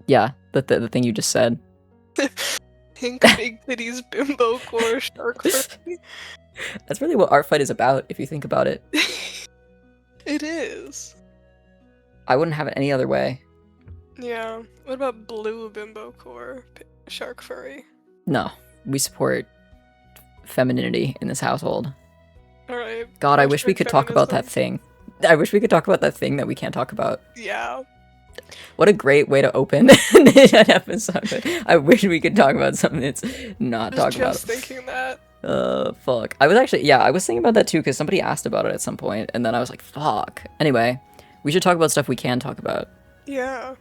Yeah, the thing you just said. Pink big titties bimbo core shark furry. That's really what Art Fight is about, if you think about it. It is. I wouldn't have it any other way. Yeah. What about blue bimbo core shark furry? No, we support femininity in this household. Alright. God, I wish we could talk about that thing. I wish we could talk about that thing that we can't talk about. Yeah. What a great way to open an episode. I wish we could talk about something that's not talked about. Just thinking that. Fuck. I was thinking about that too, because somebody asked about it at some point, and then I was like, fuck. Anyway, we should talk about stuff we can talk about. Yeah.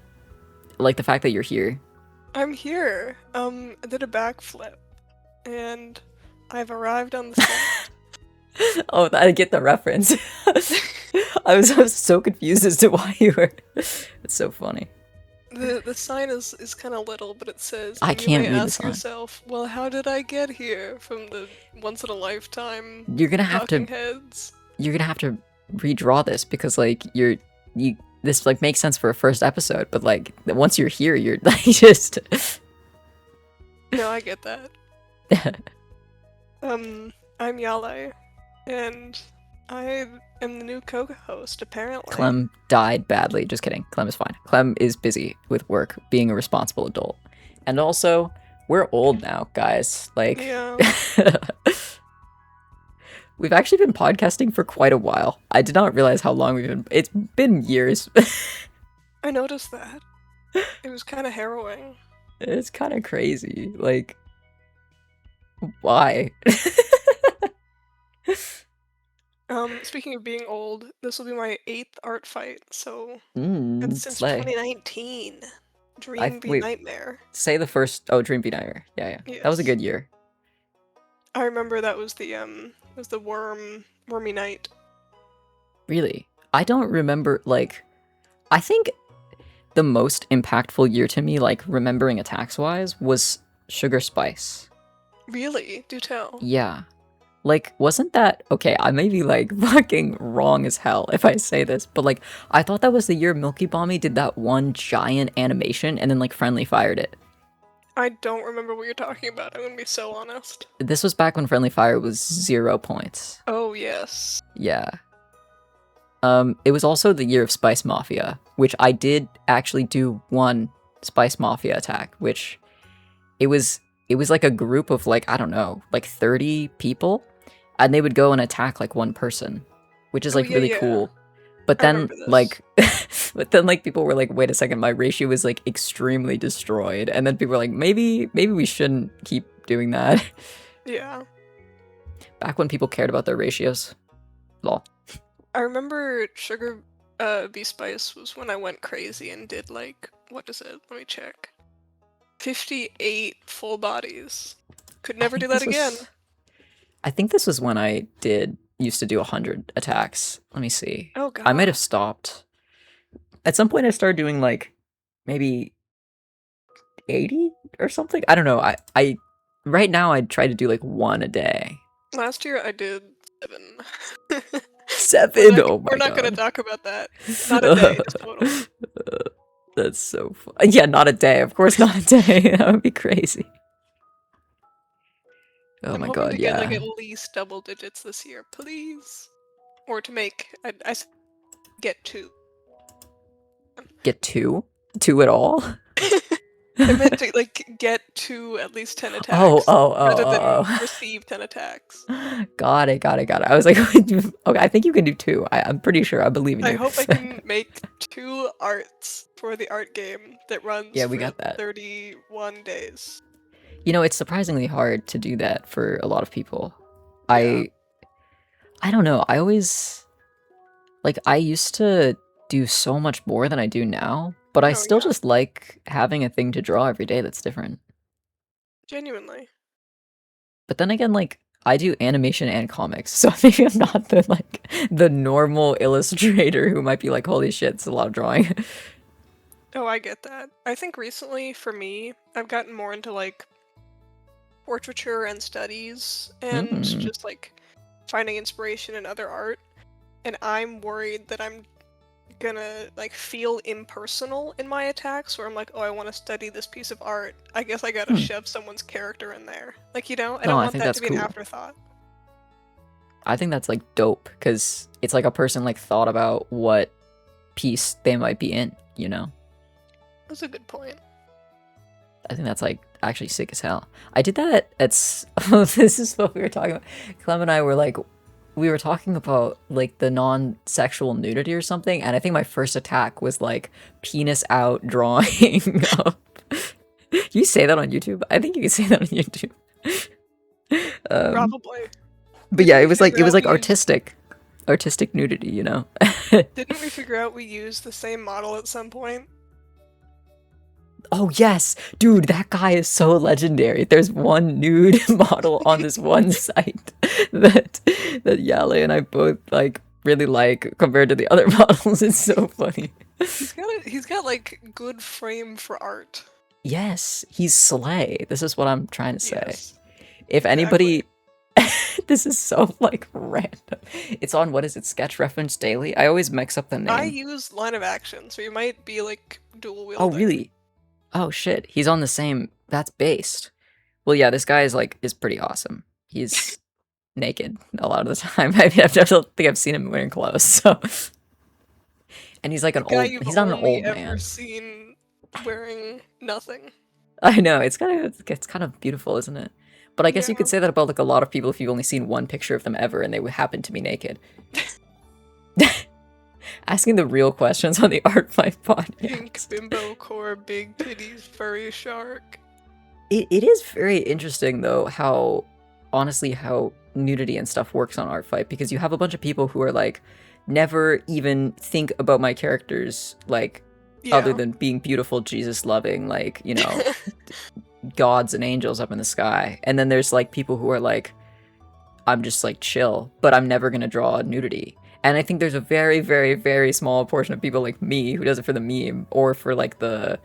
Like the fact that you're here. I'm here. I did a backflip, and I've arrived on the set. Oh, I get the reference. I was so confused as to why you were. It's so funny. The sign is kind of little, but it says. I can't read the ask sign. yourself, well, how did I get here? From the once in a lifetime. You're gonna have to. Heads. You're gonna have to redraw this because like this like makes sense for a first episode, but like once you're here, you're like just. No, I get that. I'm Yalleh, and I am the new co-host, apparently. Clem died badly. Just kidding. Clem is fine. Clem is busy with work, being a responsible adult. And also, we're old now, guys. Like, yeah. We've actually been podcasting for quite a while. I did not realize how long we've been. It's been years. I noticed that. It was kind of harrowing. It's kind of crazy. Like, why? Speaking of being old, this will be my 8th art fight, so that's since slay. 2019. Dream be nightmare. Say the first. Oh, Dream be nightmare. Yeah. Yes. That was a good year. I remember that was the wormy night. Really? I don't remember, like, I think the most impactful year to me, like, remembering attacks-wise, was Sugar Spice. Really? Do tell. Yeah. Like, wasn't that... Okay, I may be, like, fucking wrong as hell if I say this, but, like, I thought that was the year Milky Bomby did that one giant animation and then, like, Friendly fired it. I don't remember what you're talking about, I'm gonna be so honest. This was back when Friendly Fire was 0 points. Oh, yes. Yeah. It was also the year of Spice Mafia, which I did actually do one Spice Mafia attack, which it was like a group of like, I don't know, like 30 people, and they would go and attack like one person, which is like really cool. But then like people were like, wait a second, my ratio is like extremely destroyed, and then people were like, maybe we shouldn't keep doing that. Yeah. Back when people cared about their ratios. Lol. I remember Sugar V Spice was when I went crazy and did like, what is it? Let me check. 58 full bodies. Could never do that again. I think this was when I used to do 100 attacks. Let me see. Oh god. I might have stopped. At some point I started doing like maybe 80 or something. I don't know. I right now I try to do like 1 a day. Last year I did 7. 7? Oh my god. We're not gonna talk about that. Not a day, it's total. That's so fun. Yeah, not a day. Of course not a day. That would be crazy. Oh my god, yeah. I'm hoping to get like at least double digits this year, please. Or to make, I get 2. Get 2? 2 at all? I meant to like get 2 at least 10 attacks. Rather than receive 10 attacks. Got it. I was like, okay, I think you can do 2. I'm pretty sure. I believe in you. I hope I can make 2 arts for the art game that runs we got that. 31 days. You know, it's surprisingly hard to do that for a lot of people. Yeah. I don't know. I always like I used to do so much more than I do now, but I still just like having a thing to draw every day that's different. Genuinely. But then again, like I do animation and comics, so maybe I'm not the normal illustrator who might be like, holy shit, it's a lot of drawing. Oh, I get that. I think recently, for me, I've gotten more into like portraiture and studies and just like finding inspiration in other art, and I'm worried that I'm gonna like feel impersonal in my attacks, where I'm like, oh, I want to study this piece of art. I guess I gotta Hmm. shove someone's character in there. Like, you know, I No, don't I want think that that's to be an cool. afterthought. I think that's like dope because it's like a person like thought about what piece they might be in, you know? That's a good point. I think that's like actually sick as hell. I did that at this is what we were talking about. Clem and I were like we were talking about like the non-sexual nudity or something, and I think my first attack was like penis out drawing up. You say that on YouTube? I think you can say that on YouTube. Um, Probably. but yeah, Didn't we it figure was out like we used, artistic nudity, you know. didn't we figure out we used the same model at some point? Oh yes, dude, that guy is so legendary. There's one nude model on this one site that Yalleh and I both like really like compared to the other models. It's so funny. He's got like good frame for art. Yes, he's slay. This is what I'm trying to say. Yes. If Exactly. anybody this is so like random. It's on what is it, Sketch Reference Daily? I always mix up the I name. use line of action, so you might be like dual Oh wielding. really? Oh shit. He's on the same that's based. Well yeah, this guy is pretty awesome. He's naked a lot of the time. I mean, I don't think I've seen him wearing clothes, so and he's like The an guy old you've he's not an only old ever man. seen wearing nothing. I know, it's kind of beautiful, isn't it? But I guess you Yeah. could say that about like a lot of people if you've only seen one picture of them ever and they would happen to be naked. Asking the real questions on the Art Fight Pink podcast. bimbo core, big titties, furry shark. It is very interesting though how honestly how nudity and stuff works on Art Fight because you have a bunch of people who are like never even think about my characters like other Yeah. than being beautiful, Jesus loving, like, you know, gods and angels up in the sky. And then there's like people who are like, I'm just like chill, but I'm never gonna draw nudity. And I think there's a very, very, very small portion of people like me who does it for the meme or for like the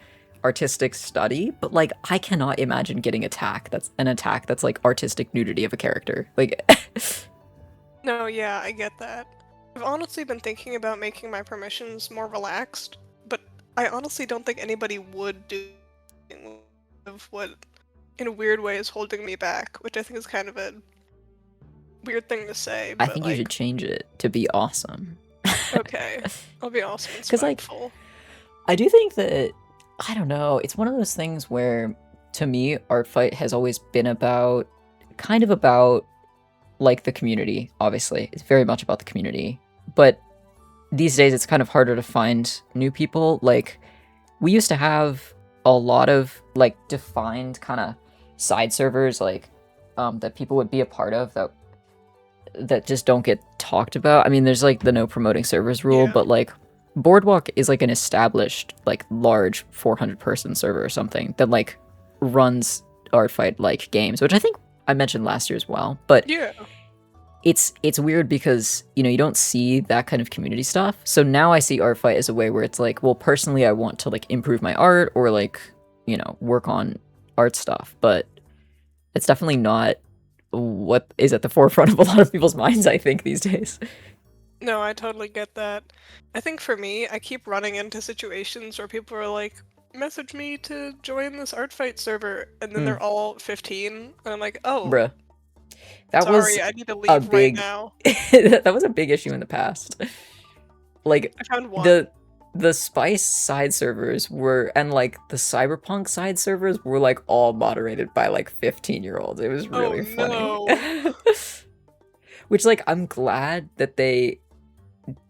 artistic study. But like, I cannot imagine getting an attack that's like artistic nudity of a character. Like, No, yeah, I get that. I've honestly been thinking about making my permissions more relaxed, but I honestly don't think anybody would do of what, in a weird way, is holding me back, which I think is kind of a weird thing to say, I but think you should like, change it to be awesome. okay, I'll be awesome and Because like, spiteful. I do think that I don't know. It's one of those things where, to me, Art Fight has always been about, kind of about, like the community. Obviously, it's very much about the community. But these days, it's kind of harder to find new people. Like, we used to have a lot of like defined kind of side servers, like that people would be a part of that just don't get talked about. I mean, there's like the no promoting servers rule, Yeah. but like Boardwalk is like an established, like large 400 person server or something that like runs art fight like games, which I think I mentioned last year as well. But Yeah. it's weird because you know you don't see that kind of community stuff. So now I see art fight as a way where it's like, well, personally, I want to like improve my art or like you know work on art stuff, but it's definitely not what is at the forefront of a lot of people's minds, I think, these days. No, I totally get that. I think for me, I keep running into situations where people are like, message me to join this art fight server, and then Hmm, they're all 15, and I'm like, oh, bruh. That was sorry, I need to a leave right big now. that was a big issue in the past. Like I found one. the Spice side servers were and like the Cyberpunk side servers were like all moderated by like 15-year-olds. It was Oh really funny. no. Which like I'm glad that they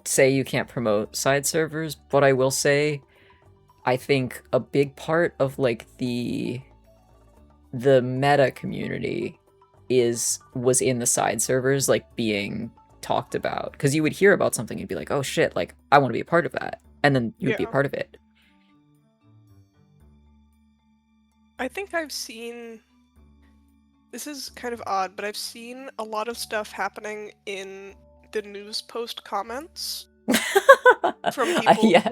say you can't promote side servers, but I will say I think a big part of like the meta community was in the side servers like being talked about because you would hear about something and be like, oh shit, like I want to be a part of that, and then you would be a Yeah. part of it. I think I've seen. This is kind of odd, but I've seen a lot of stuff happening in the news post comments from people Yeah,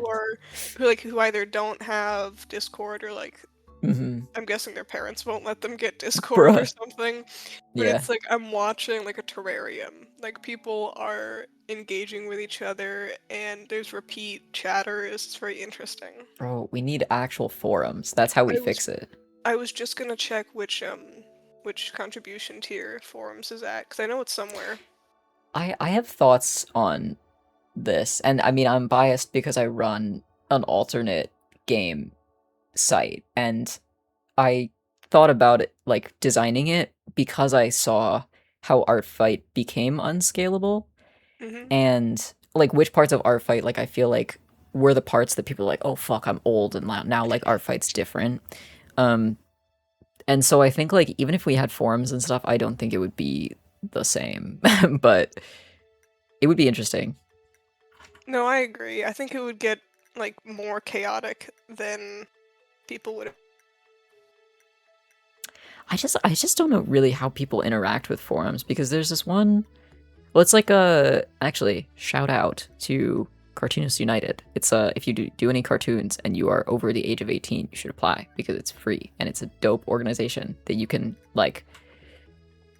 who either don't have Discord or like I'm guessing their parents won't let them get Discord or Bruh. something. But Yeah. it's like I'm watching like a terrarium. Like people are engaging with each other and there's repeat chatter. It's very interesting. Bro, we need actual forums. That's how we I was fix it. I was just gonna check which contribution tier forums is at, because I know it's somewhere. I have thoughts on this, and I mean I'm biased because I run an alternate game site, and I thought about it like designing it because I saw how Artfight became unscalable, Hmm. and like which parts of Artfight like I feel like were the parts that people are like, oh fuck, I'm old and now like Artfight's different. Um and so I think like even if we had forums and stuff, I don't think it would be the same. But it would be interesting. No, I agree. I think it would get like more chaotic than people would. I just don't know really how people interact with forums because there's this one. Well, it's like a actually shout out to Cartoonists United. It's if you do any cartoons and you are over the age of 18, you should apply because it's free and it's a dope organization that you can like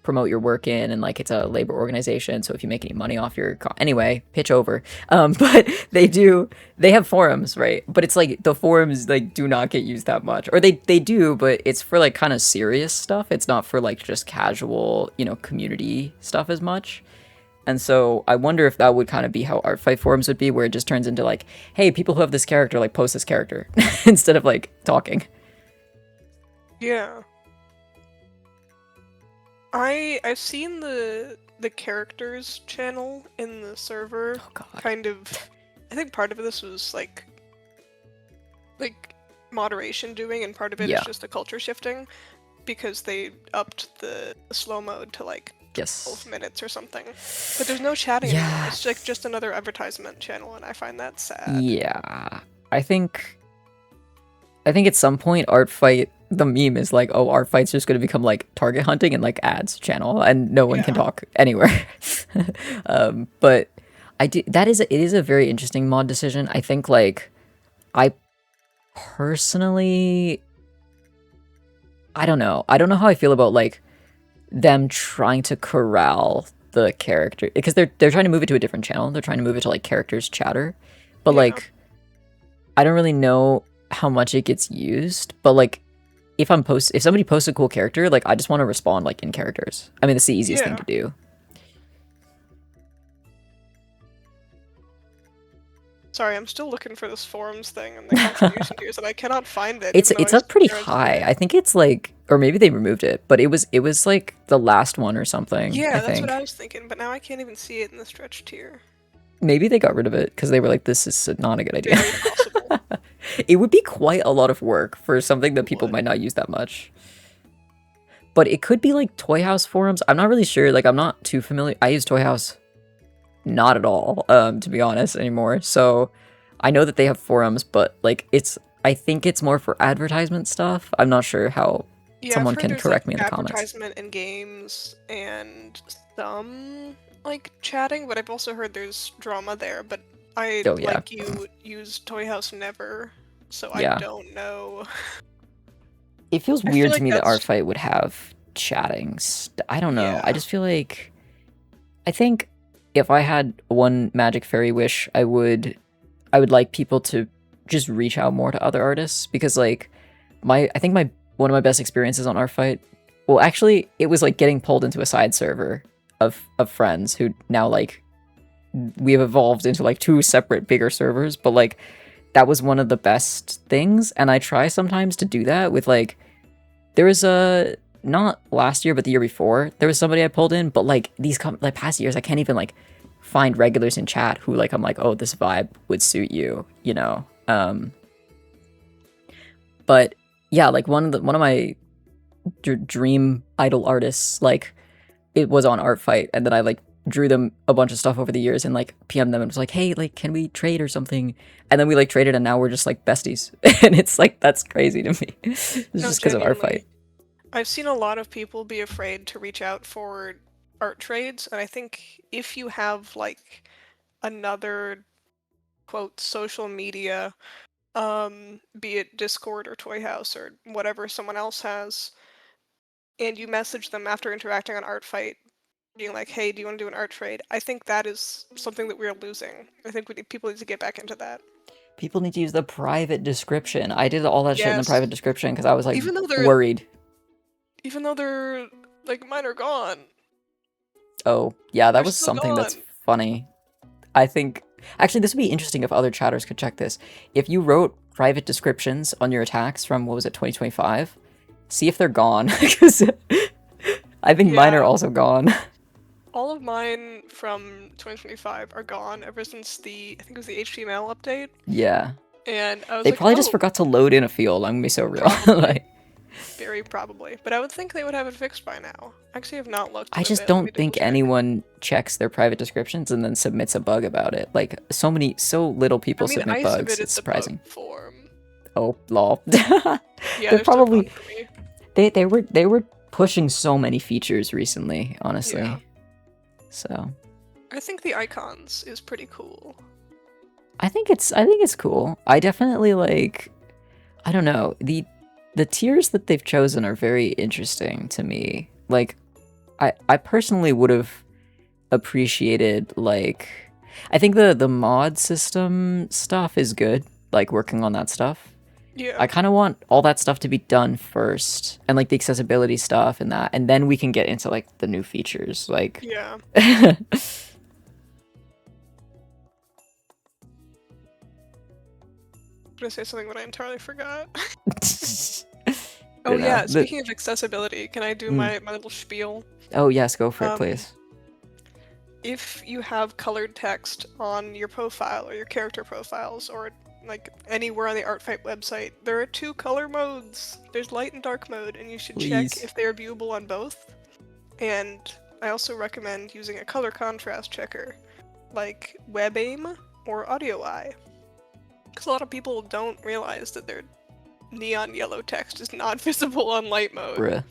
promote your work in, and like it's a labor organization, so if you make any money off your anyway, pitch over. But they have forums, right? But it's like the forums like do not get used that much, or they do, but it's for like kind of serious stuff. It's not for like just casual, community stuff as much. And so I wonder if that would kind of be how art fight forums would be, where it just turns into like, hey, people who have this character like post this character instead of like talking. Yeah. I've seen the characters channel in the server Oh god. kind of. I think part of this was like moderation doing, and part of it is Yeah. just the culture shifting because they upped the slow mode to like 12 Yes. minutes or something. But there's no chatting anymore. Yeah. It's like just another advertisement channel, and I find that sad. Yeah. I think at some point art fight the meme is like, oh, art fight's just going to become like target hunting and like ads channel and no one can Yeah. talk anywhere. But it is a very interesting mod decision. I think like I personally I don't know. I don't know how I feel about like them trying to corral the character because they're trying to move it to a different channel. They're trying to move it to like characters chatter. But Yeah. like I don't really know how much it gets used, but like if somebody posts a cool character, like I just want to respond like in characters. I mean, it's the easiest thing Yeah. to do. Sorry, I'm still looking for this forums thing and the contribution tiers, and I cannot find it. It's even though it's I up pretty searched high. it. I think it's like, or maybe they removed it, but it was like the last one or something. I Yeah, that's what I think was thinking, but now I can't even see it in the stretch tier. maybe they got rid of it because they were like, this is not a good idea. Very possible. It would be quite a lot of work for something that people Would. might not use that much. But it could be like Toy House forums. I'm not really sure. Like I'm not too familiar. I use Toy House not at all, to be honest, anymore. So I know that they have forums, but like I think it's more for advertisement stuff. I'm not sure how Yeah, I've someone heard can there's like correct me in the comments. advertisement in games and some like chatting, but I've also heard there's drama there. But I, Oh yeah. like you, use Toy House never, so I Yeah. don't know. It feels I feel weird to like me that that's Artfight would have chatting. I don't know. I yeah. just feel like I think if I had one magic fairy wish, I would like people to just reach out more to other artists because like I think my one of my best experiences on Artfight, well actually it was like getting pulled into a side server of friends who now like we have evolved into like two separate bigger servers, but like that was one of the best things, and I try sometimes to do that with like there was a not last year but the year before there was somebody I pulled in, but like like past years I can't even like find regulars in chat who like I'm like, oh, this vibe would suit you. But yeah, like one of my dream idol artists, like it was on Artfight, and then I like drew them a bunch of stuff over the years and like PM them and was like, hey, like can we trade or something? And then we like traded and now we're just like besties. And it's like that's crazy to me. It's No, just because of Artfight. genuinely. I've seen a lot of people be afraid to reach out for art trades, and I think if you have like another quote social media be it Discord or Toy House or whatever someone else has, and you message them after interacting on Artfight, being like, hey, do you want to do an art trade? I think that is something that we're losing. I think people need to get back into that. People need to use the private description. I did all that shit in the Yes. private description because I was like Even though they're worried. like, mine are gone. Oh, yeah, that They're was still something that's gone. funny. I think actually this would be interesting if other chatters could check this. If you wrote private descriptions on your attacks from what was it, 2025, see if they're gone because I think mine are Yeah. also gone. All of mine from 2025 are gone ever since I think it was the HTML update. Yeah. And I was They like, probably just oh, forgot to load in a field. I'm gonna be so real. probably. Like, Very probably. But I would think they would have it fixed by now. Actually, I have not looked I at just it. Let me don't think double-check. anyone checks their private descriptions and then submits a bug about it. Like so little people I mean, submit I bugs. submitted It's the surprising. bug form. Oh, lol. Yeah, They're they're still probably gone for me. they were pushing so many features recently, honestly. Yeah. So I think the icons is pretty cool. I think it's cool. I definitely like, I don't know, the tiers that they've chosen are very interesting to me. Like I personally would have appreciated, like, I think the mod system stuff is good, like working on that stuff. Yeah. I kind of want all that stuff to be done first, and like the accessibility stuff and that, and then we can get into like the new features. Like, Yeah. I'm gonna say something that I entirely forgot. Oh You know, yeah, speaking of accessibility, can I do Mm. my little spiel? Oh yes, go for it, please. If you have colored text on your profile or your character profiles or like anywhere on the Artfight website, there are 2 color modes. There's light and dark mode, and you should Please. check if they are viewable on both. And I also recommend using a color contrast checker, like WebAIM or AudioEye. Because a lot of people don't realize that their neon yellow text is not visible on light mode. Bruh.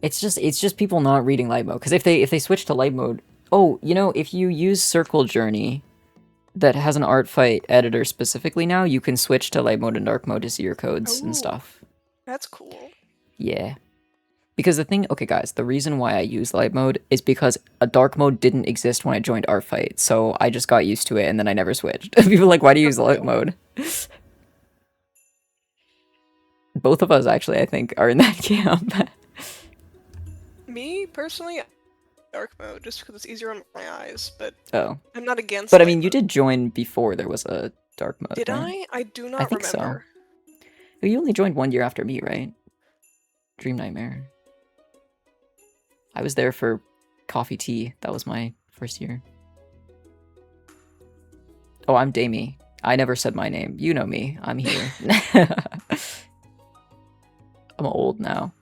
It's just people not reading light mode. Because if they switch to light mode, oh, you know, if you use Circle Journey that has an Artfight editor specifically now, you can switch to light mode and dark mode to see your codes and Ooh. stuff. That's cool. Yeah. Because the thing, okay guys, the reason why I use light mode is because a dark mode didn't exist when I joined Artfight, so I just got used to it and then I never switched. People are like, why do you use light mode? Both of us actually, I think, are in that camp. Me, personally, dark mode, just because it's easier on my eyes, but Oh. I'm not against But I light mean, you mode. did join before there was a dark mode, Did right? I? I do not think so. remember. You only joined 1 year after me, right? Dream Nightmare. I was there for coffee tea. That was my first year. Oh, I'm Damie. I never said my name. You know me. I'm here. I'm old now.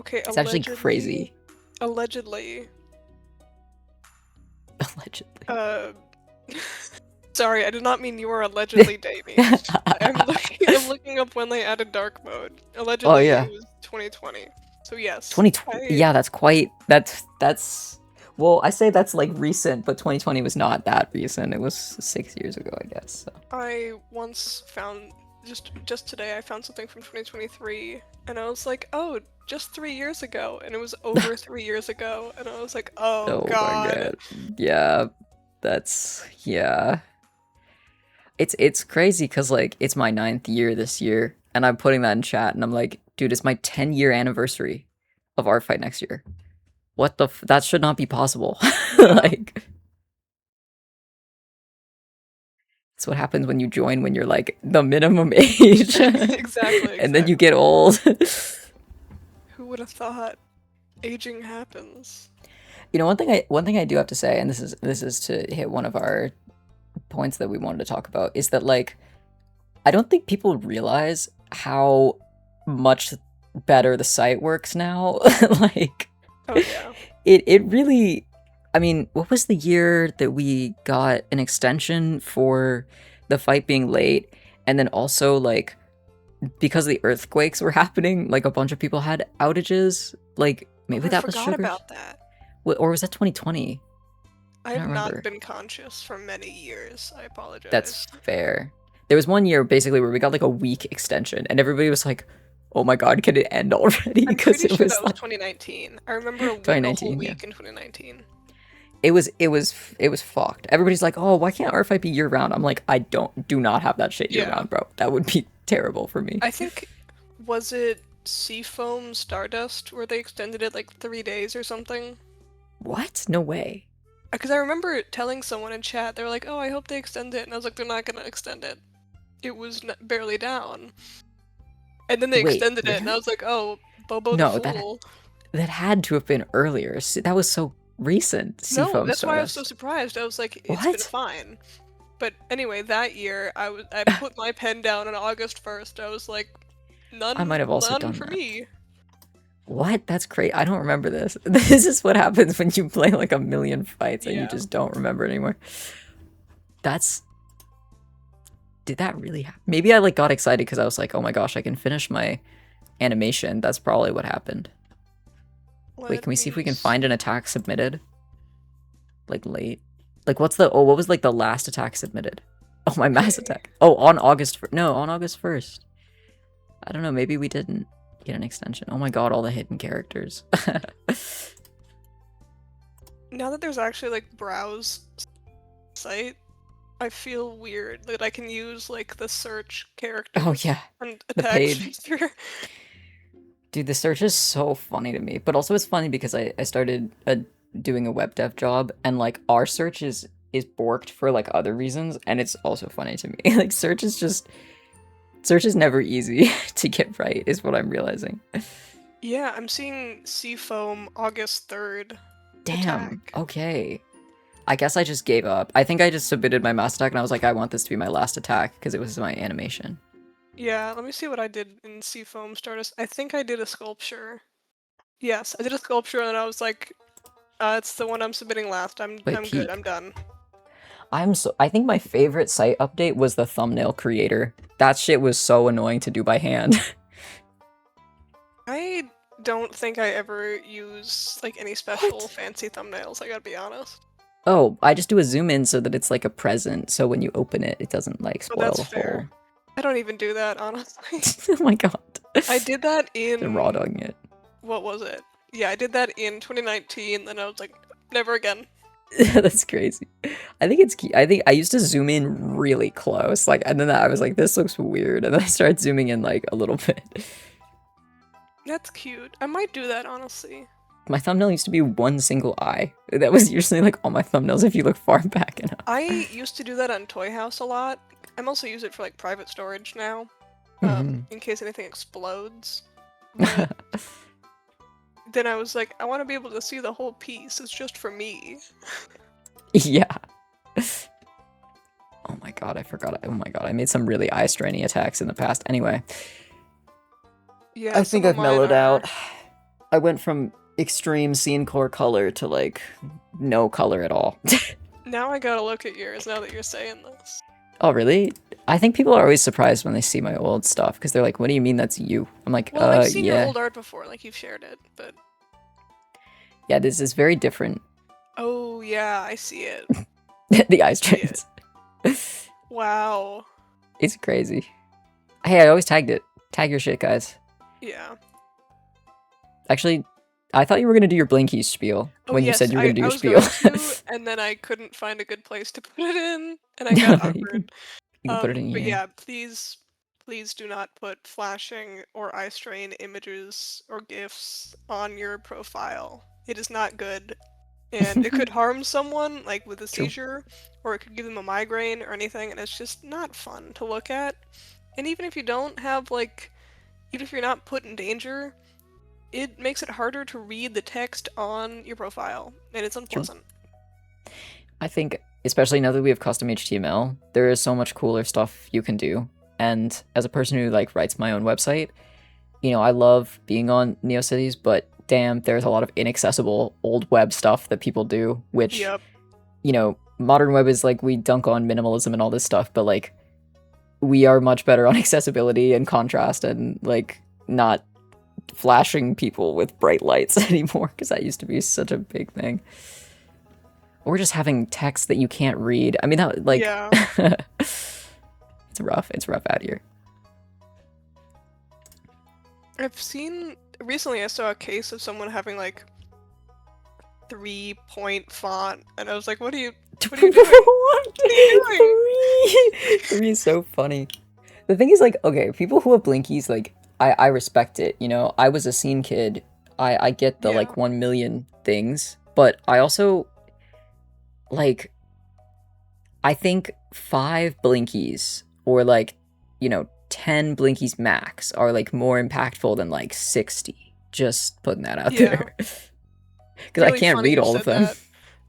Okay, It's actually crazy. Allegedly. Allegedly. Sorry, I did not mean you were allegedly Damie. I'm looking up when they added dark mode. Allegedly, Oh, yeah. it was 2020. So yes. 2020. Yeah, that's quite. That's. Well, I say that's like recent, but 2020 was not that recent. It was 6 years ago, I guess. So. I once found just today I found something from 2023, and I was like, oh, just 3 years ago, and it was over 3 years ago, and I was like, oh god. My god. Yeah, yeah. It's crazy because like it's my 9th year this year, and I'm putting that in chat, and I'm like, dude, it's my 10-year anniversary of Artfight next year. What the that should not be possible. Like, it's what happens when you join when you're like the minimum age. Exactly. And then you get old. Who would have thought aging happens? You know, one thing I do have to say, and this is to hit one of our points that we wanted to talk about, is that like I don't think people realize how much better the site works now. Like, oh yeah, it really, I mean, what was the year that we got an extension for the fight being late, and then also like because the earthquakes were happening, like a bunch of people had outages. Like maybe that was I Sugar's. forgot about that. Or was that 2020? I have don't remember. not been conscious for many years. I apologize. That's fair. There was one year basically where we got like a week extension, and everybody was like, "Oh my god, can it end already?" I'm Because pretty it sure was that was like 2019. I remember a whole 2019. Yeah, week in 2019. it was fucked. Everybody's like, "Oh, why can't Artfight be year round?" I'm like, do not have that shit year Yeah. round, bro. That would be terrible for me. I think, was it Seafoam Stardust where they extended it like 3 days or something? What? No way. Because I remember telling someone in chat, they were like, "Oh, I hope they extend it," and I was like, "They're not gonna extend it. It was barely down." And then they Wait, extended it, and I really? was like, "Oh, Bobo the No, that Fool." that had to have been earlier. That was so recent. No, Seafoam that's why I was so Stardust. surprised. I was like, "It's been What? fine." But anyway, that year I put my pen down on August 1st. I was like, I might have also none done for that. me. What? That's great. I don't remember this. This is what happens when you play like a million fights and you Yeah. just don't remember anymore. That's. Did that really happen? Maybe I like got excited because I was like, oh my gosh, I can finish my animation. That's probably what happened. Wait, can we see if we can find an attack submitted? Like late. Like what was like the last attack submitted? Oh, my mass attack. Oh, on August no, on August 1st. I don't know, maybe we didn't get an extension. Oh my god, all the hidden characters. Now that there's actually like browse site, I feel weird that I can use like the search characters Oh yeah, and the attack paid. feature. Dude, the search is so funny to me. But also it's funny because I started doing a web dev job, and like our search is borked for like other reasons, and it's also funny to me. Like search is never easy to get right, is what I'm realizing. Yeah, I'm seeing Seafoam August 3rd. Damn. Attack. Okay. I guess I just gave up. I think I just submitted my mass attack and I was like, I want this to be my last attack because it was my animation. Yeah, let me see what I did in Seafoam Stardust. I think I did a sculpture. Yes, I did a sculpture and I was like, it's the one I'm submitting last. I'm Wait, good. peep. I'm done. I think my favorite site update was the thumbnail creator. That shit was so annoying to do by hand. I don't think I ever use like any special fancy thumbnails, I gotta be honest. Oh, I just do a zoom in so that it's like a present, so when you open it, it doesn't like Oh, spoil that's the fair. I don't even do that, honestly. whole. Oh my god. I did that in... Raw dogging it. What was it? Yeah, I did that in 2019, then I was like, never again. That's crazy. I think it's key. I think I used to zoom in really close, like, and then I was like, this looks weird, and then I started zooming in like a little bit. That's cute. I might do that, honestly. My thumbnail used to be one single eye. That was usually like all my thumbnails if you look far back enough. I used to do that on Toy House a lot. I'm also use it for like private storage now, in case anything explodes. But then I was like, I want to be able to see the whole piece. It's just for me. Yeah. Oh my god, I forgot. Oh my god, I made some really eye-straining attacks in the past. Anyway. Yeah, I think I've mellowed out. I went from extreme scene core color to like no color at all. Now I gotta look at yours now that you're saying this. Oh really? I think people are always surprised when they see my old stuff because they're like, "What do you mean that's you?" I'm like, Well, I've seen your yeah. old art before, like you've shared it, but Yeah, this is very different. oh yeah, I see it. The eye strains. Wow. It's crazy. Hey, I always tagged it. Tag your shit, guys. Yeah. Actually, I thought you were gonna do your Blinky spiel when you said you were gonna do your spiel. I was going to, and then I couldn't find a good place to put it in, and I got awkward. You can put it in But here. yeah, please do not put flashing or eye strain images or GIFs on your profile. It is not good. And it could harm someone, like with a seizure, or it could give them a migraine or anything, and it's just not fun to look at. And even if you don't have, like, even if you're not put in danger, it makes it harder to read the text on your profile, and it's unpleasant. I think, especially now that we have custom HTML, there is so much cooler stuff you can do. And as a person who like writes my own website, you know, I love being on NeoCities, but damn, there's a lot of inaccessible old web stuff that people do, which, you know, modern web is like we dunk on minimalism and all this stuff, but like we are much better on accessibility and contrast and like not flashing people with bright lights anymore, because that used to be such a big thing. Or just having text that you can't read. I mean, that like it's It's rough. It's rough out here. I've seen recently. I saw a case of someone having like 3-point font, and I was like, "What are you doing? What are you doing?" Three is so funny. The thing is, like, okay, people who have blinkies, like, I respect it. You know, I was a scene kid. I get the like 1 million things, but I also like. I think 5 blinkies or like, 10 blinkies max are like more impactful than like 60. Just putting that out there. Because really I can't read all of them. That.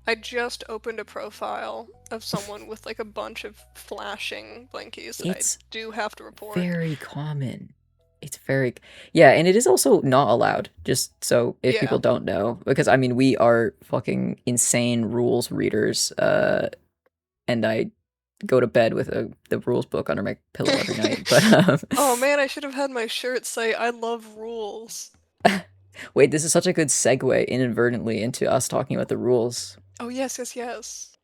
I just opened a profile of someone with like a bunch of flashing blinkies that I do have to report. Very common. It's very... Yeah, and it is also not allowed, just so if people don't know. Because, I mean, we are fucking insane rules readers, and I go to bed with the rules book under my pillow every night. But oh man, I should have had my shirt say "I love rules." Wait, this is such a good segue inadvertently into us talking about the rules. Oh yes, yes, yes.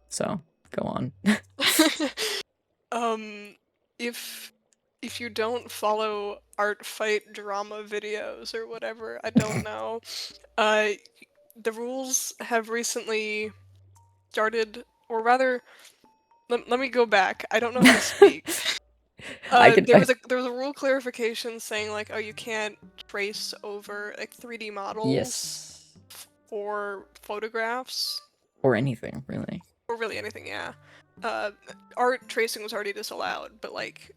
So, go on. If you don't follow art fight drama videos or whatever, I don't know. The rules have recently started, or rather, let me go back. I don't know how to speak. There was a rule clarification saying like, oh, you can't trace over like 3D models or photographs. Or anything, really. Or really anything, yeah. Art tracing was already disallowed, but like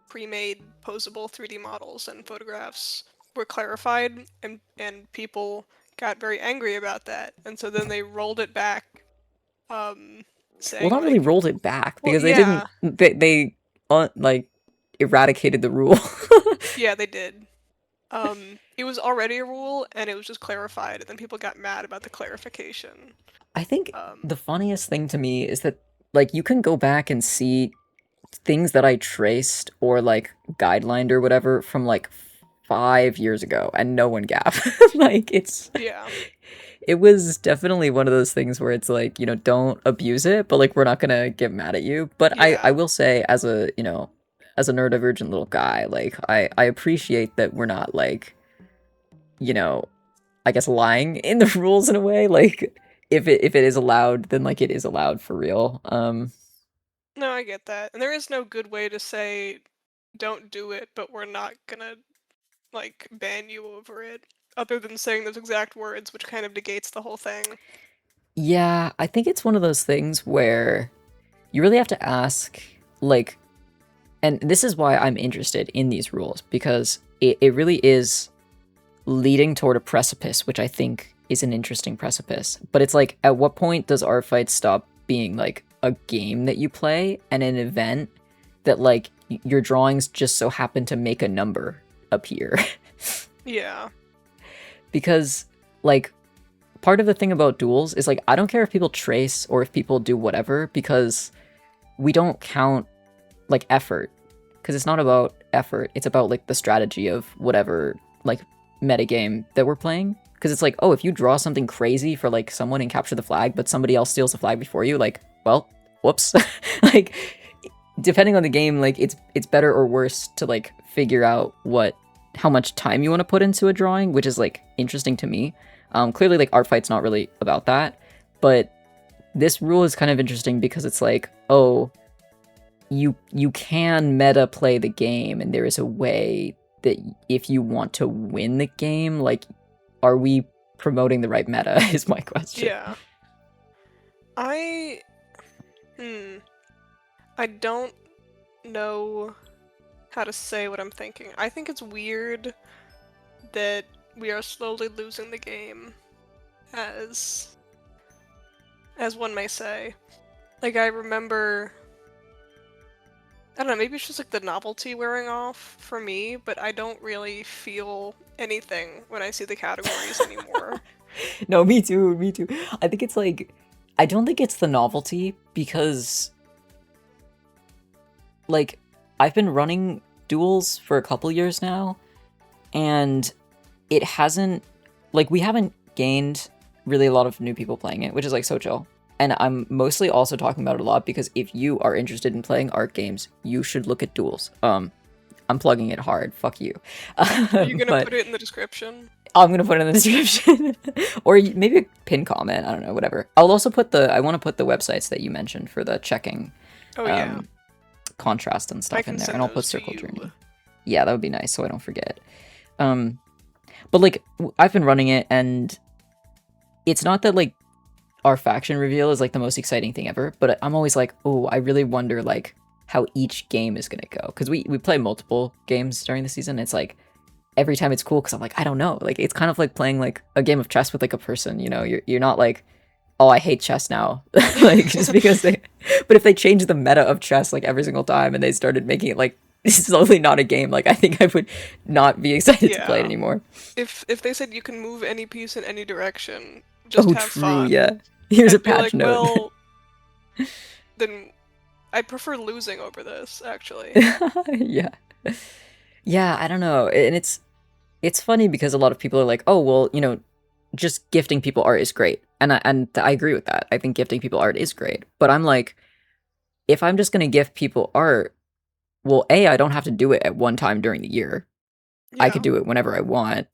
pre-made posable 3D models and photographs were clarified, and people got very angry about that, and so then they rolled it back. Saying, well, not really rolled it back because they didn't. They like eradicated the rule. Yeah, they did. It was already a rule, and it was just clarified, and then people got mad about the clarification. I think the funniest thing to me is that, like, you can go back and see things that I traced or, like, guidelined or whatever from, like, 5 years ago, and no one gapped. Like, it's... Yeah. It was definitely one of those things where it's like, don't abuse it, but, like, we're not gonna get mad at you. But I will say, as a, as a neurodivergent little guy, like, I appreciate that we're not, like, I guess lying in the rules in a way, like... If it is allowed, then like it is allowed for real. No, I get that. And there is no good way to say don't do it, but we're not gonna like ban you over it, other than saying those exact words, which kind of negates the whole thing. Yeah, I think it's one of those things where you really have to ask, like, and this is why I'm interested in these rules, because it really is leading toward a precipice, which I think is an interesting precipice. But it's like, at what point does Artfight stop being like a game that you play and an event that like your drawings just so happen to make a number appear? Yeah. Because like part of the thing about duels is like, I don't care if people trace or if people do whatever, because we don't count like effort, because it's not about effort, it's about like the strategy of whatever like metagame that we're playing. Because it's like, oh, if you draw something crazy for, like, someone and capture the flag, but somebody else steals the flag before you, like, well, whoops. Like, depending on the game, like, it's better or worse to, like, figure out how much time you want to put into a drawing, which is, like, interesting to me. Clearly, like, Artfight's not really about that, but this rule is kind of interesting because it's like, oh, you can meta play the game, and there is a way that if you want to win the game, like, are we promoting the right meta is my question. Yeah. I don't know how to say what I'm thinking. I think it's weird that we are slowly losing the game, as one may say. Like, I remember... I don't know, maybe it's just like the novelty wearing off for me, but I don't really feel anything when I see the categories anymore. No, me too. I think it's like, I don't think it's the novelty, because like I've been running duels for a couple years now, and it hasn't, like, we haven't gained really a lot of new people playing it, which is like so chill. and I'm mostly also talking about it a lot because if you are interested in playing art games, you should look at duels. I'm plugging it hard. Fuck you. Are you gonna But put it in the description? I'm gonna put it in the description, or maybe a pin comment. I don't know, whatever. I'll also put I want to put the websites that you mentioned for the checking, Oh yeah, contrast and I stuff can in there, send and I'll put those to Circle you. Journey. Yeah, that would be nice, so I don't forget. But like I've been running it, and it's not that like our faction reveal is like the most exciting thing ever, but I'm always like, oh, I really wonder like how each game is gonna go, because we play multiple games during the season. It's like every time it's cool because I'm like, I don't know, like it's kind of like playing like a game of chess with like a person, you know. You're not like, oh, I hate chess now, like just because they. But if they change the meta of chess like every single time and they started making it like slowly not a game, like I think I would not be excited to play it Yeah. anymore. If they said you can move any piece in any direction, just Oh, have true, fun, yeah. Here's a I'd be patch like, note. well, then I prefer losing over this, actually. Yeah. Yeah, I don't know. And it's funny because a lot of people are like, "Oh, well, you know, just gifting people art is great." And I agree with that. I think gifting people art is great. But I'm like, if I'm just going to gift people art, well, A, I don't have to do it at one time during the year. I Yeah, could do it whenever I want.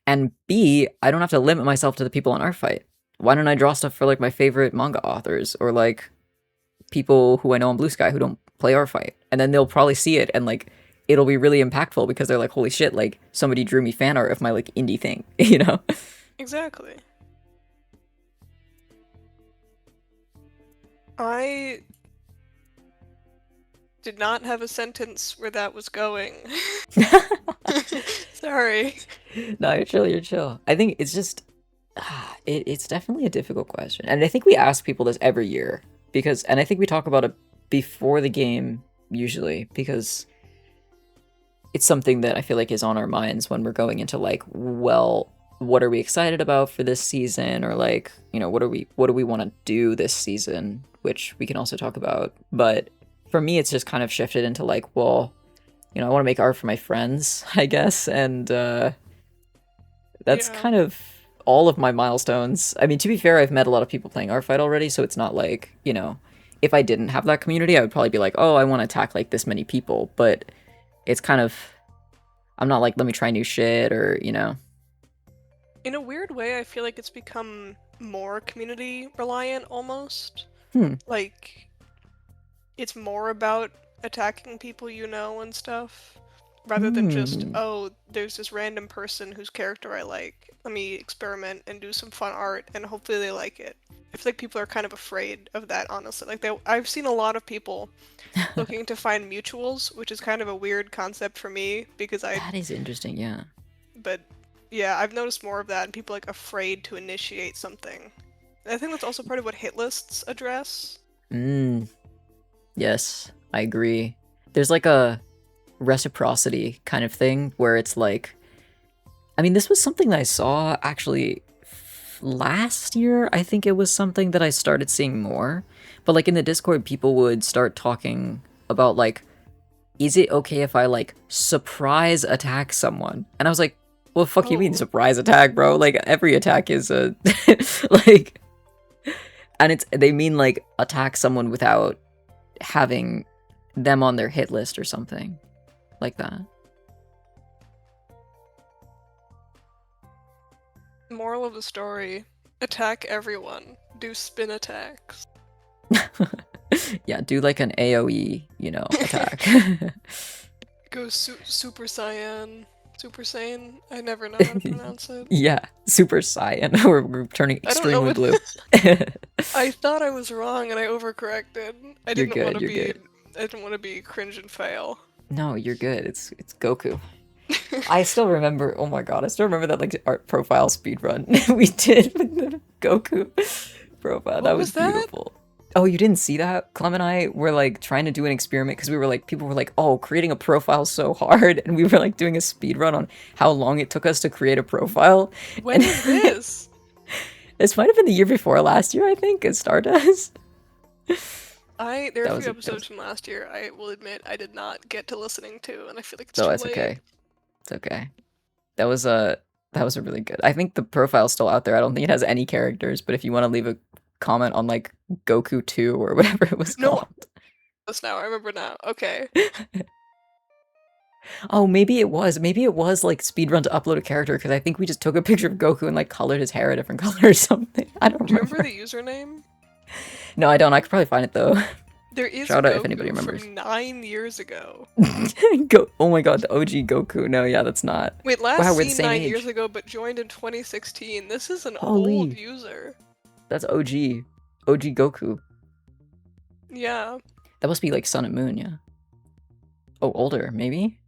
And B, I don't have to limit myself to the people on Artfight. Why don't I draw stuff for like my favorite manga authors or like people who I know on Blue Sky who don't play Artfight? And then they'll probably see it and like it'll be really impactful because they're like, holy shit, like somebody drew me fan art of my like indie thing, you know? exactly. I did not have a sentence where that was going. Sorry. No, you're chill. I think it's just, it's definitely a difficult question. And I think we ask people this every year because, and I think we talk about it before the game usually because it's something that I feel like is on our minds when we're going into like, well, what are we excited about for this season? Or like, you know, what do we want to do this season? Which we can also talk about. But for me, it's just kind of shifted into like, well, you know, I want to make art for my friends, I guess. And that's Yeah. kind of all of my milestones. I mean, to be fair, I've met a lot of people playing Artfight already, so it's not like, you know, if I didn't have that community, I would probably be like, oh, I want to attack like this many people. But it's kind of, I'm not like, let me try new shit or, you know. In a weird way, I feel like it's become more community reliant almost. Hmm. Like, it's more about attacking people you know and stuff, rather than just, oh, there's this random person whose character I like. Let me experiment and do some fun art, and hopefully they like it. I feel like people are kind of afraid of that, honestly. Like, I've seen a lot of people looking to find mutuals, which is kind of a weird concept for me because That is interesting, yeah. but yeah, I've noticed more of that, and people like afraid to initiate something. And I think that's also part of what hitlists address. Yes, I agree. There's like a reciprocity kind of thing where it's like, I mean, this was something that I saw actually last year. I think it was something that I started seeing more. But like in the Discord, people would start talking about like, is it okay if I like surprise attack someone? And I was like, well, fuck you mean Oh. surprise attack, bro? Like every attack is a like, and they mean like attack someone without having them on their hit list or something like that. Moral of the story, attack everyone. Do spin attacks. Yeah, do like an AoE, you know, attack. Go Super Saiyan. Super Saiyan? I never know how to pronounce it. Yeah, Super Saiyan. We're turning I don't know extremely what- blue. I thought I was wrong and I overcorrected. I You're didn't good, want to you're be. good. I didn't want to be cringe and fail. No, you're good. It's Goku. I still remember. Oh my god, I still remember that like art profile speedrun we did with the Goku profile. That was was that? beautiful. Oh, you didn't see that? Clem and I were like trying to do an experiment because we were like, people were like, oh, creating a profile is so hard, and we were like doing a speed run on how long it took us to create a profile. When was this? This might have been the year before last year, I think, as Stardust. There That are a was few a- episodes from last year I will admit I did not get to listening to, and I feel like it's No, too it's late. okay. It's okay. That was a really good. I think the profile's still out there. I don't think it has any characters, but if you want to leave a comment on like Goku 2 or whatever it was No. called. Now I remember now. Okay. Oh, maybe it was. Maybe it was like speedrun to upload a character because I think we just took a picture of Goku and like colored his hair a different color or something. I don't Do you remember. remember the username? No, I don't. I could probably find it though. There is Shout out Goku if anybody remembers. from 9 years ago. Oh my god, the OG Goku. No, yeah, that's not. Wait, last Wow, we're the seen same 9 age. years ago, but joined in 2016. This is an Holy. old user. That's OG. OG Goku. Yeah. That must be like Sun and Moon, yeah. Oh, older, maybe?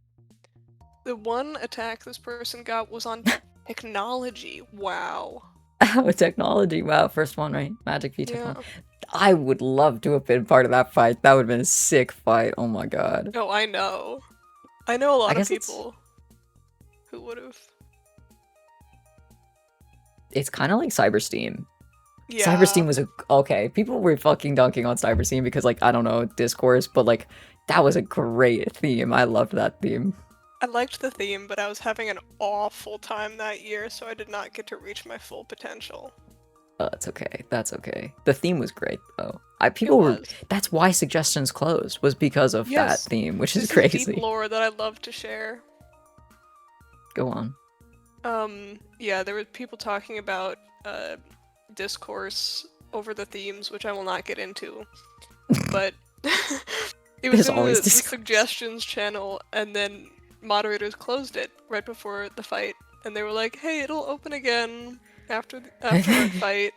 The one attack this person got was on technology. Wow. Oh, technology. Wow, first one, right? Magic V Yeah. technology. I would love to have been part of that fight. That would have been a sick fight. Oh my god. Oh, I know. I know a lot of guess it's- people who would have. It's kind of like Cybersteam. Yeah. Cybersteam was okay. People were fucking dunking on Cybersteam because, like, I don't know, discourse, but like that was a great theme. I loved that theme. I liked the theme, but I was having an awful time that year, so I did not get to reach my full potential. That's okay. That's okay. The theme was great though. People were. That's why suggestions closed was because of Yes. that theme, which is This crazy. is deep lore that I love to share. Go on. Yeah, there were people talking about discourse over the themes, which I will not get into. But it was There's in always the discourse. suggestions channel, and then moderators closed it right before the fight, and they were like, "Hey, it'll open again after the fight,"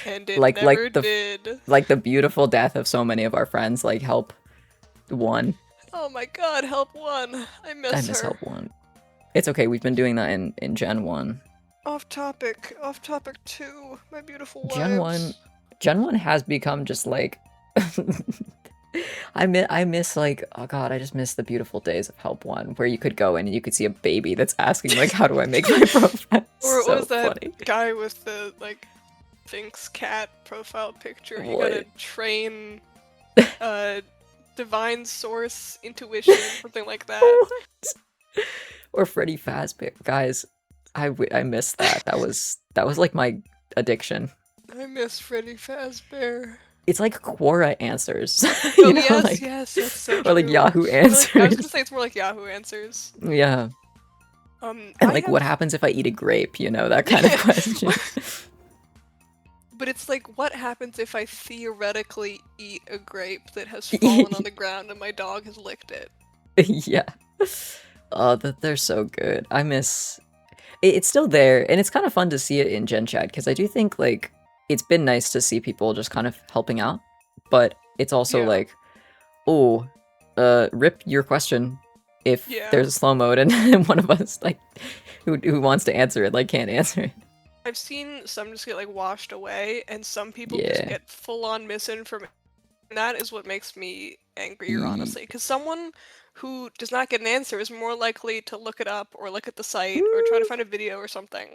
and it Like never the did. like the beautiful death of so many of our friends. Like Help 1. Oh my god, Help 1. I miss her. Help 1. It's okay. We've been doing that in Gen 1. Off topic 2. My beautiful Gen 1 wives. Gen 1 has become just like I miss like, oh god, I just miss the beautiful days of Help 1 where you could go in and you could see a baby that's asking like, how do I make my profile? Or So was that funny. guy with the like Sphinx cat profile picture? You What? gotta train divine source intuition, something like that. Or Freddy Fazbear. Guys, I miss that. That was like my addiction. I miss Freddy Fazbear. It's like Quora answers. Oh you know, yes, like, yes, that's so or like true. Yahoo Or, like, I was gonna answers. say it's more like Yahoo Answers. Yeah. And I like, have- what happens if I eat a grape? You know, that kind of question. But it's like, what happens if I theoretically eat a grape that has fallen on the ground and my dog has licked it? Yeah. Oh, they're so good. I miss. It's still there, and it's kind of fun to see it in Gen Chat because I do think like it's been nice to see people just kind of helping out, but it's also Yeah. like, oh, rip your question if Yeah. there's a slow mode and one of us like who wants to answer it like can't answer it. I've seen some just get like washed away, and some people just Yeah. get full-on misinformation. And that is what makes me angrier, honestly. Because someone who does not get an answer is more likely to look it up or look at the site or try to find a video or something.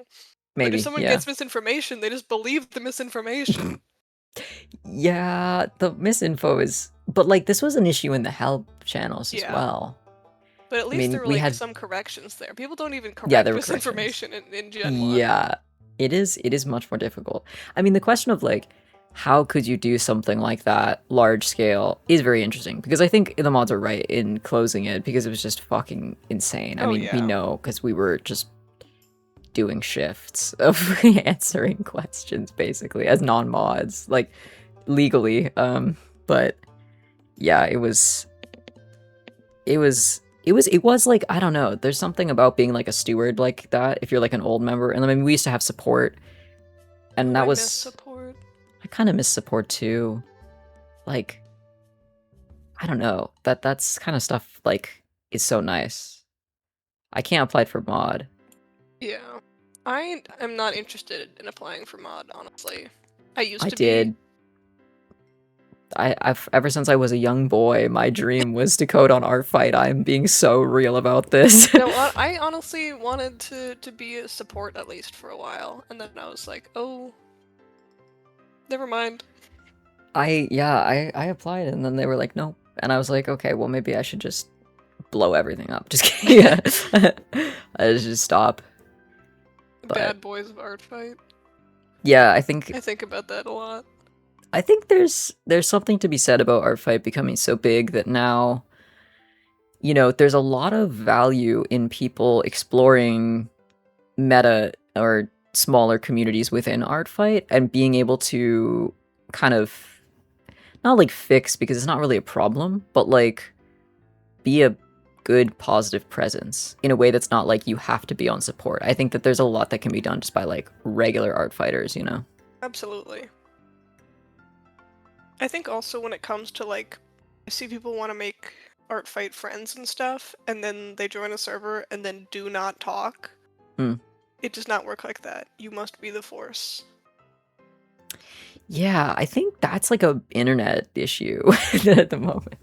But Maybe, if someone yeah. gets misinformation, they just believe the misinformation. Yeah, the misinfo is, but like this was an issue in the help channels as Yeah. well. But at least mean, there were we like had- some corrections there. People don't even correct Yeah, there were misinformation in Gen 1. Yeah, it is much more difficult. I mean, the question of like, how could you do something like that large scale is very interesting because I think the mods are right in closing it because it was just fucking insane. I Oh, mean, we yeah. know because we were just doing shifts of answering questions basically as non-mods, like legally. But yeah, it was like, I don't know, there's something about being like a steward like that if you're like an old member. And I mean, we used to have support, and that I was miss support. I kind of miss support too. Like, I don't know, that's kind of stuff like is so nice. I can't apply for mod. Yeah. I am not interested in applying for mod, honestly. I used I to did. I've ever since I was a young boy, my dream was to code on Artfight. I'm being so real about this. No, I honestly wanted to be a support at least for a while, and then I was like, oh, never mind. I applied and then they were like, nope. And I was like, okay, well maybe I should just blow everything up. Just kidding. Yeah. I just stop. But- Bad boys of art fight. Yeah, I think I think about that a lot. I think there's something to be said about art fight becoming so big that now, there's a lot of value in people exploring meta or smaller communities within art fight and being able to kind of not like fix because it's not really a problem, but like be a good positive presence in a way that's not like you have to be on support. I think that there's a lot that can be done just by like regular art fighters. Absolutely. I think also when it comes to like, I see people want to make art fight friends and stuff, and then they join a server and then do not talk. Hmm. It does not work like that. You must be the force. Yeah, I think that's like a internet issue at the moment.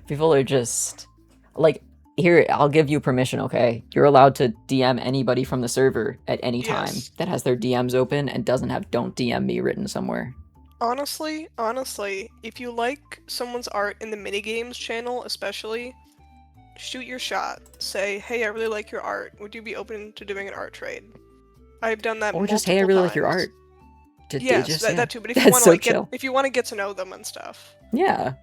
People are just like, here, I'll give you permission, okay? You're allowed to DM anybody from the server at any time Yes. that has their DMs open and doesn't have "don't DM me" written somewhere. Honestly, if you like someone's art in the minigames channel especially, shoot your shot. Say, hey, I really like your art. Would you be open to doing an art trade? I've done that Or just, multiple hey, I really like times. your art. Yes, that too. But if you That's want to so like chill. if you want to get to know them and stuff. Yeah.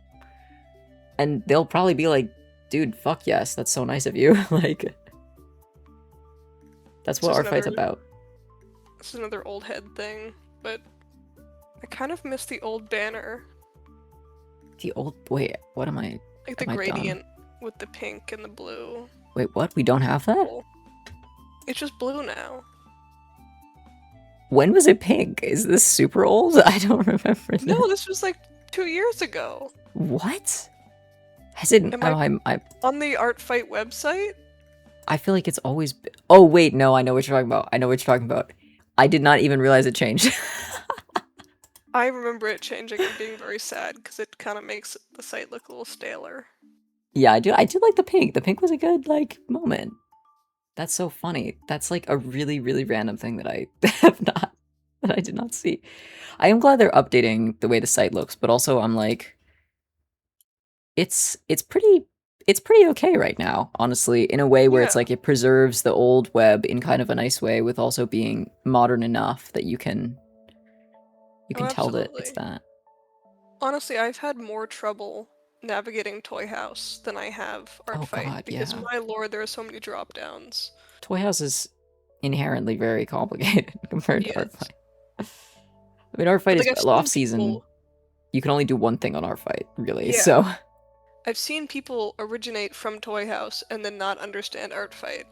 And they'll probably be like, dude, fuck yes, that's so nice of you. Like, that's what art fight's about. This is another old head thing, but I kind of miss the old banner. Wait, what am I? Like the gradient with the pink and the blue. Wait, what? We don't have that? It's just blue now. When was it pink? Is this super old? I don't remember. No, this was like 2 years ago. What? Has it? On the Art Fight website? I feel like it's always. Oh wait, no, I know what you're talking about. I did not even realize it changed. I remember it changing and being very sad because it kind of makes the site look a little staler. Yeah, I do like the pink. The pink was a good like moment. That's so funny. That's like a really, really random thing that I did not see. I am glad they're updating the way the site looks, but also I'm like, it's pretty okay right now, honestly, in a way where it's like it preserves the old web in kind of a nice way with also being modern enough that you can tell that it's that. Honestly, I've had more trouble navigating Toy House than I have Art Fight because my lord, there are so many drop downs. Toy House is inherently very complicated compared to Art Fight. I mean, Art Fight is off season. You can only do one thing on Art Fight, really. Yeah. So I've seen people originate from Toy House and then not understand Art Fight.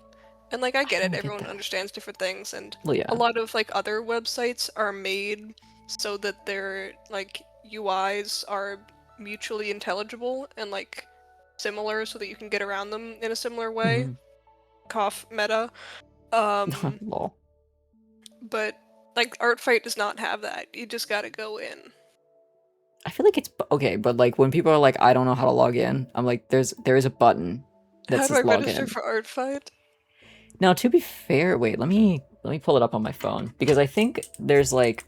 And like I get it, everyone understands different things, and a lot of like other websites are made so that their like UIs are mutually intelligible and like similar so that you can get around them in a similar way. Cough meta. Lol. But like Art Fight does not have that. You just gotta go in. I feel like it's okay, but like when people are like, I don't know how to log in, I'm like, there is a button that says log in. How do I register for Art Fight? Now, to be fair, wait, let me pull it up on my phone because I think there's like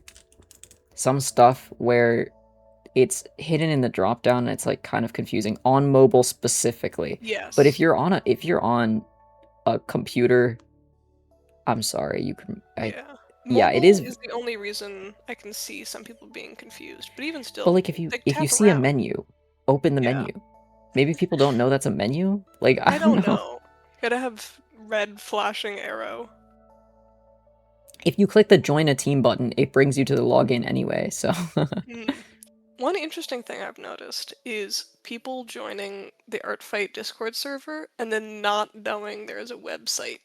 some stuff where it's hidden in the drop down and it's like kind of confusing on mobile specifically. Yes. But if you're on a computer, I'm sorry, you can. Yeah, it is the only reason I can see some people being confused. But even still, but like if you see a menu, open the menu. Maybe people don't know that's a menu. Like I don't know. Gotta have red flashing arrow. If you click the join a team button, it brings you to the login anyway. So. One interesting thing I've noticed is people joining the Art Fight Discord server and then not knowing there's a website.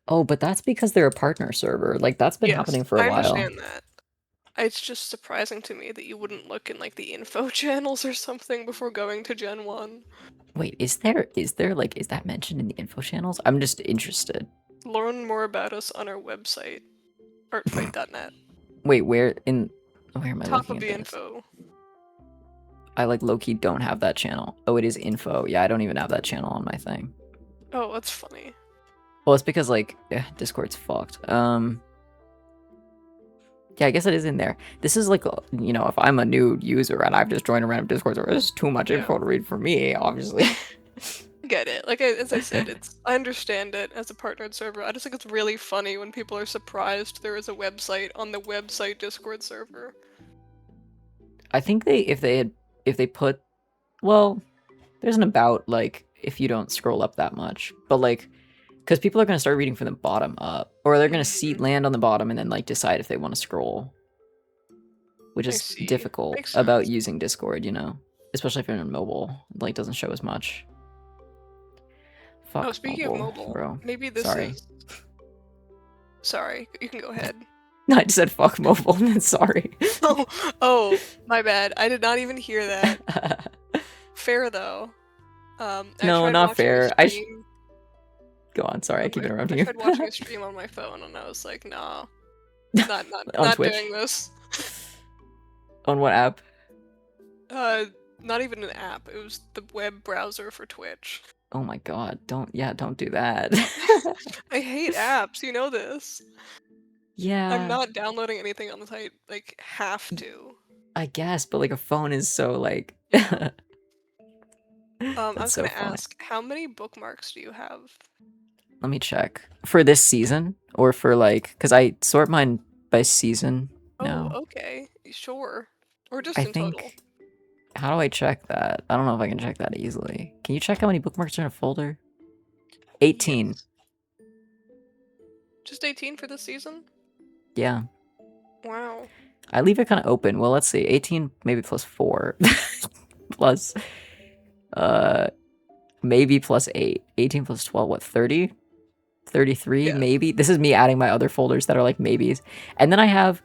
Oh, but that's because they're a partner server. Like, that's been happening for a while. I understand that. It's just surprising to me that you wouldn't look in, like, the info channels or something before going to Gen 1. Wait, is there, like, is that mentioned in the info channels? I'm just interested. Learn more about us on our website, artfight.net. Wait, where am I Top looking of at the this? info. I, like, low-key don't have that channel. Oh, it is info. Yeah, I don't even have that channel on my thing. Oh, that's funny. Well, it's because, like, Discord's fucked. Yeah, I guess it is in there. This is like, you know, if I'm a new user and I've just joined a random Discord server, there's too much info to read for me, obviously. Get it. Like, as I said, I understand it as a partnered server. I just think it's really funny when people are surprised there is a website on the website Discord server. I think if they put, well, there's an about like if you don't scroll up that much, but like because people are gonna start reading from the bottom up, or they're gonna see Mhm. land on the bottom and then like decide if they want to scroll, which I is see. difficult Makes about sense. using Discord, especially if you're in mobile, like doesn't show as much. Oh, Fuck speaking of mobile, mobile, bro. maybe this Sorry. is. Sorry, you can go ahead. I just said fuck mobile. Sorry. Oh, oh, my bad. I did not even hear that. Fair though. I No, tried not watching a fair. stream. Go on. Sorry, I On keep my, I interrupting tried you. watching a stream on my phone, and I was like, nah, On not Twitch. doing this. On what app? Uh, not even an app. It was the web browser for Twitch. Oh my god, don't do that. I hate apps. You know this. I'm Yeah, not downloading anything on the site. Like, have to. I guess, but like a phone is so like Yeah. I that's was so gonna funny. ask, how many bookmarks do you have? Let me check. For this season or for like cuz I sort mine by season Oh, now. okay. Sure. Or just I in total. think how do I check that? I don't know if I can check that easily. Can you check how many bookmarks are in a folder? 18. Yes. Just 18 for this season? Yeah. Wow. I leave it kind of open. Well, let's see. 18 maybe plus 4 plus uh maybe plus 8. 18 plus 12 what? 30? 33 Yeah. maybe. This is me adding my other folders that are like maybes. And then I have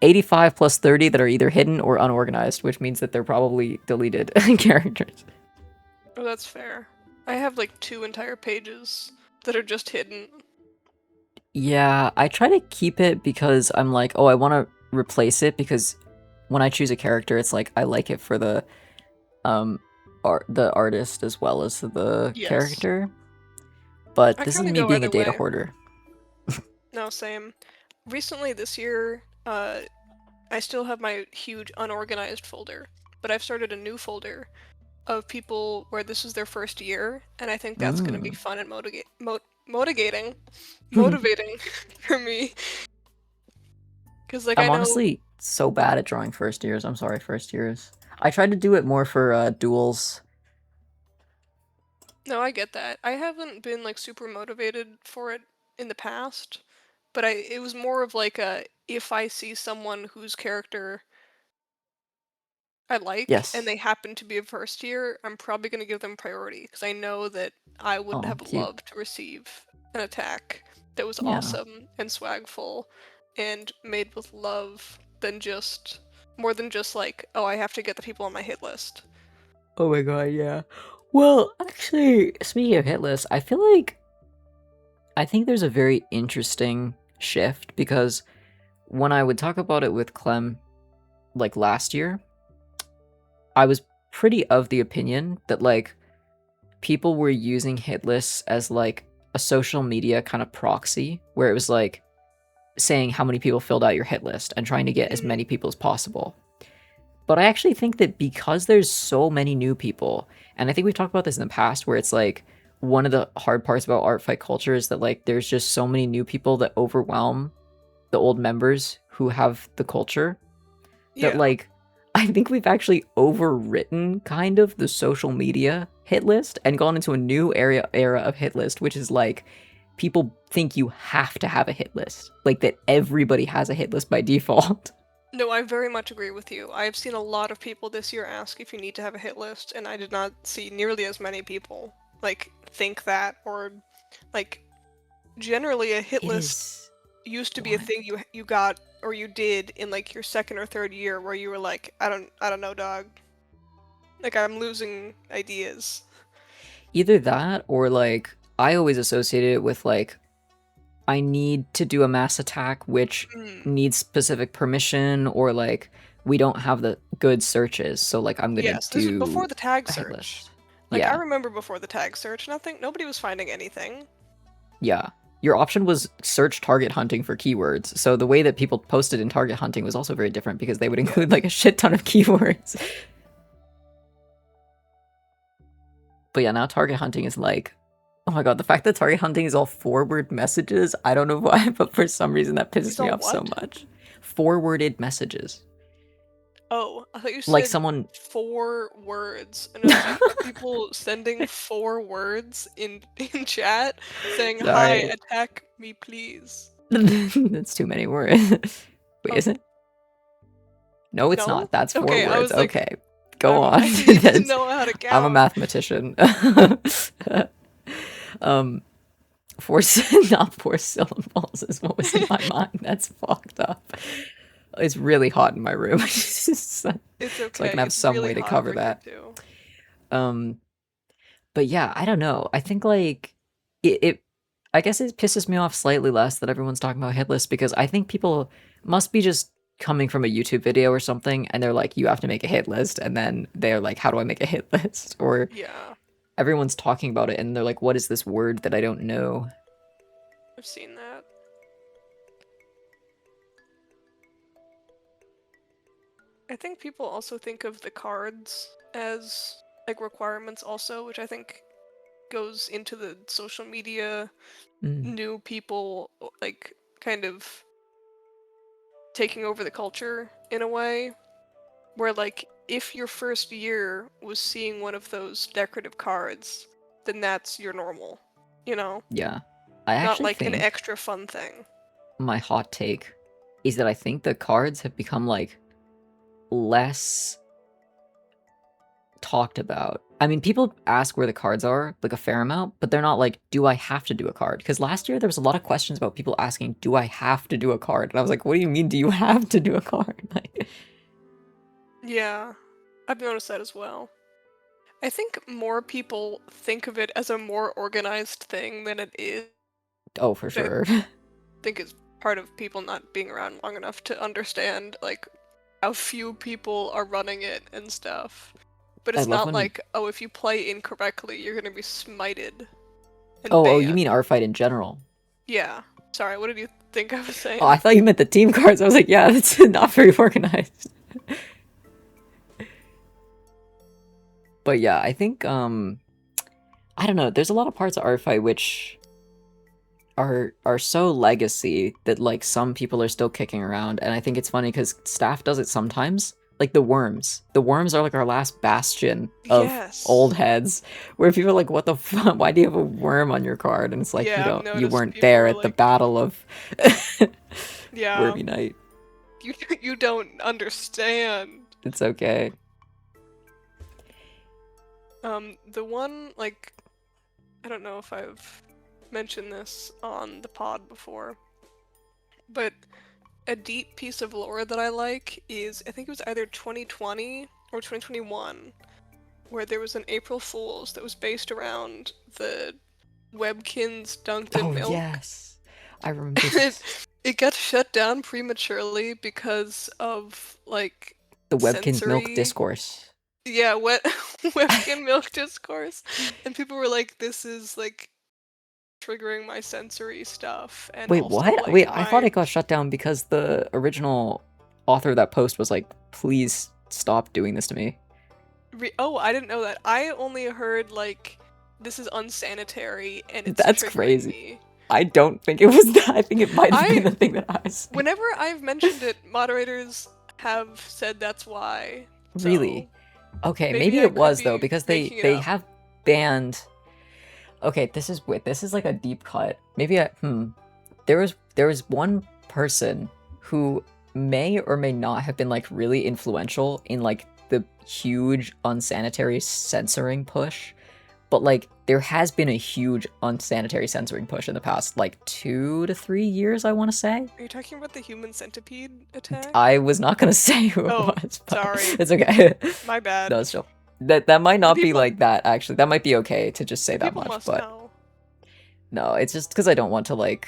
85 plus 30 that are either hidden or unorganized, which means that they're probably deleted characters. Oh, that's fair. I have like 2 entire pages that are just hidden. Yeah, I try to keep it because I'm like, oh, I want to replace it because when I choose a character, it's like I like it for the the artist as well as the Yes. character. But I this is kind of me go being a either data way. hoarder. No, same. Recently this year, I still have my huge unorganized folder, but I've started a new folder of people where this is their first year, and I think that's going to be Mm. fun and motivating for me. Because, like, I I'm know. honestly so bad at drawing first years. I'm sorry, first years. I tried to do it more for duels. No, I get that. I haven't been, like, super motivated for it in the past, but it was more of like a, if I see someone whose character I like and Yes. they happen to be a first year, I'm probably going to give them priority because I know that I would Oh, have cute. loved to receive an attack that was Yeah. awesome and swagful and made with love than just more than just like, oh, I have to get the people on my hit list. Oh my god, yeah. Well, actually, speaking of hit lists, I think there's a very interesting shift because when I would talk about it with Clem like last year, I was pretty of the opinion that like people were using hit lists as like a social media kind of proxy where it was like saying how many people filled out your hit list and trying to get as many people as possible. But I actually think that because there's so many new people, and I think we've talked about this in the past, where it's like one of the hard parts about art fight culture is that like there's just so many new people that overwhelm the old members who have the culture that Yeah. like I think we've actually overwritten kind of the social media hit list and gone into a new era of hit list, which is like people think you have to have a hit list, like that everybody has a hit list by default. No, I very much agree with you. I've seen a lot of people this year ask if you need to have a hit list, and I did not see nearly as many people like think that or like generally a hit It list is used to be a what? thing you got or you did in like your second or third year where you were like, I don't know, dog. Like I'm losing ideas. Either that or like I always associated it with like I need to do a mass attack which Mm. needs specific permission or like we don't have the good searches, so like I'm gonna Yes, this was before do the tag a hit search. list. Like I Yeah. remember before the tag search, nobody was finding anything. Yeah. Your option was search target hunting for keywords. So the way that people posted in target hunting was also very different because they would Yeah. include like a shit ton of keywords. But yeah, now target hunting is like, oh my god, the fact that target hunting is all forward messages, I don't know why, but for some reason that pisses It's me all off so what? much. Forwarded messages. Oh, I thought you Like said someone 4 words, and I was like, are people sending 4 words in chat saying, "Hi, sorry. attack me, please"? That's too many words. Wait, Oh, is it? No, it's no? not. That's 4 Okay, I words. was like, Okay. Go on. I need to That's- know how to I'm a count. mathematician. um, not 4 syllables is what was in my mind. That's fucked up. It's really hot in my room. So It's I okay. can have It's some really way to hot cover over here that. too. Um, but yeah, I don't know. I think like it I guess it pisses me off slightly less that everyone's talking about hit lists because I think people must be just coming from a YouTube video or something and they're like, you have to make a hit list, and then they're like, how do I make a hit list? Or Yeah, everyone's talking about it and they're like, what is this word that I don't know? I've seen that. I think people also think of the cards as like requirements also, which I think goes into the social media Mm, new people like kind of taking over the culture in a way where like if your first year was seeing one of those decorative cards, then that's your normal, you know? yeah. I Not actually like an think extra fun thing. my hot take is that I think the cards have become like less talked about. I mean, people ask where the cards are, like a fair amount, but they're not like, do I have to do a card? Because last year there was a lot of questions about people asking, do I have to do a card? And I was like, what do you mean, do you have to do a card? Like, Yeah, I've noticed that as well. I think more people think of it as a more organized thing than it is. oh, for I sure. think it's part of people not being around long enough to understand like how few people are running it and stuff. But I it's love not when. like, oh, if you play incorrectly, you're gonna be smited and Oh, you mean banned. our fight in general? Yeah. Sorry, what did you think I was Oh, I saying? thought you meant the team cards. I was like, yeah, that's not very organized. But yeah, I think I don't know. There's a lot of parts of our fight which are so legacy that like some people are still kicking around, and I think it's funny because staff does it sometimes. Like the worms. The worms are like our last bastion of old Yes. heads, where people are like, "What the fuck? Why do you have a worm on your card?" And it's like Yeah, I've you noticed weren't people there are at the like, battle of yeah, Wormy Night. you you don't understand. It's okay. The one like I don't know if I've mentioned this on the pod before, but a deep piece of lore that I like is I think it was either 2020 or 2021 where there was an April Fool's that was based around the Webkins dunked in Oh milk. yes, I remember it, this. it got shut down prematurely because of like The Webkin's milk sensory discourse. yeah, Webkin milk discourse. And people were like, this is like triggering my sensory stuff and Wait, also what? like Wait, I thought my it got shut down because the original author of that post was like, please stop doing this to me. oh, I didn't know that. I only heard like this is unsanitary and it's That's triggering crazy. me. I don't think it was that. I think it might have been the thing that I said. Whenever I've mentioned it, moderators have said that's why. Really? So Okay, maybe maybe I it could was though, be because making it they up. have banned. Okay, this is wait, this is like a deep cut. Maybe there was one person who may or may not have been like really influential in like the huge unsanitary censoring push, but like there has been a huge unsanitary censoring push in the past like 2 to 3 years, I want to say. Are you talking about the human centipede attack? I was not gonna say who it Oh, was, but sorry. it's okay. My bad. No, still. That might The not be people like that actually. That might be okay to just say the that people much, must but know. no, it's just because I don't want to like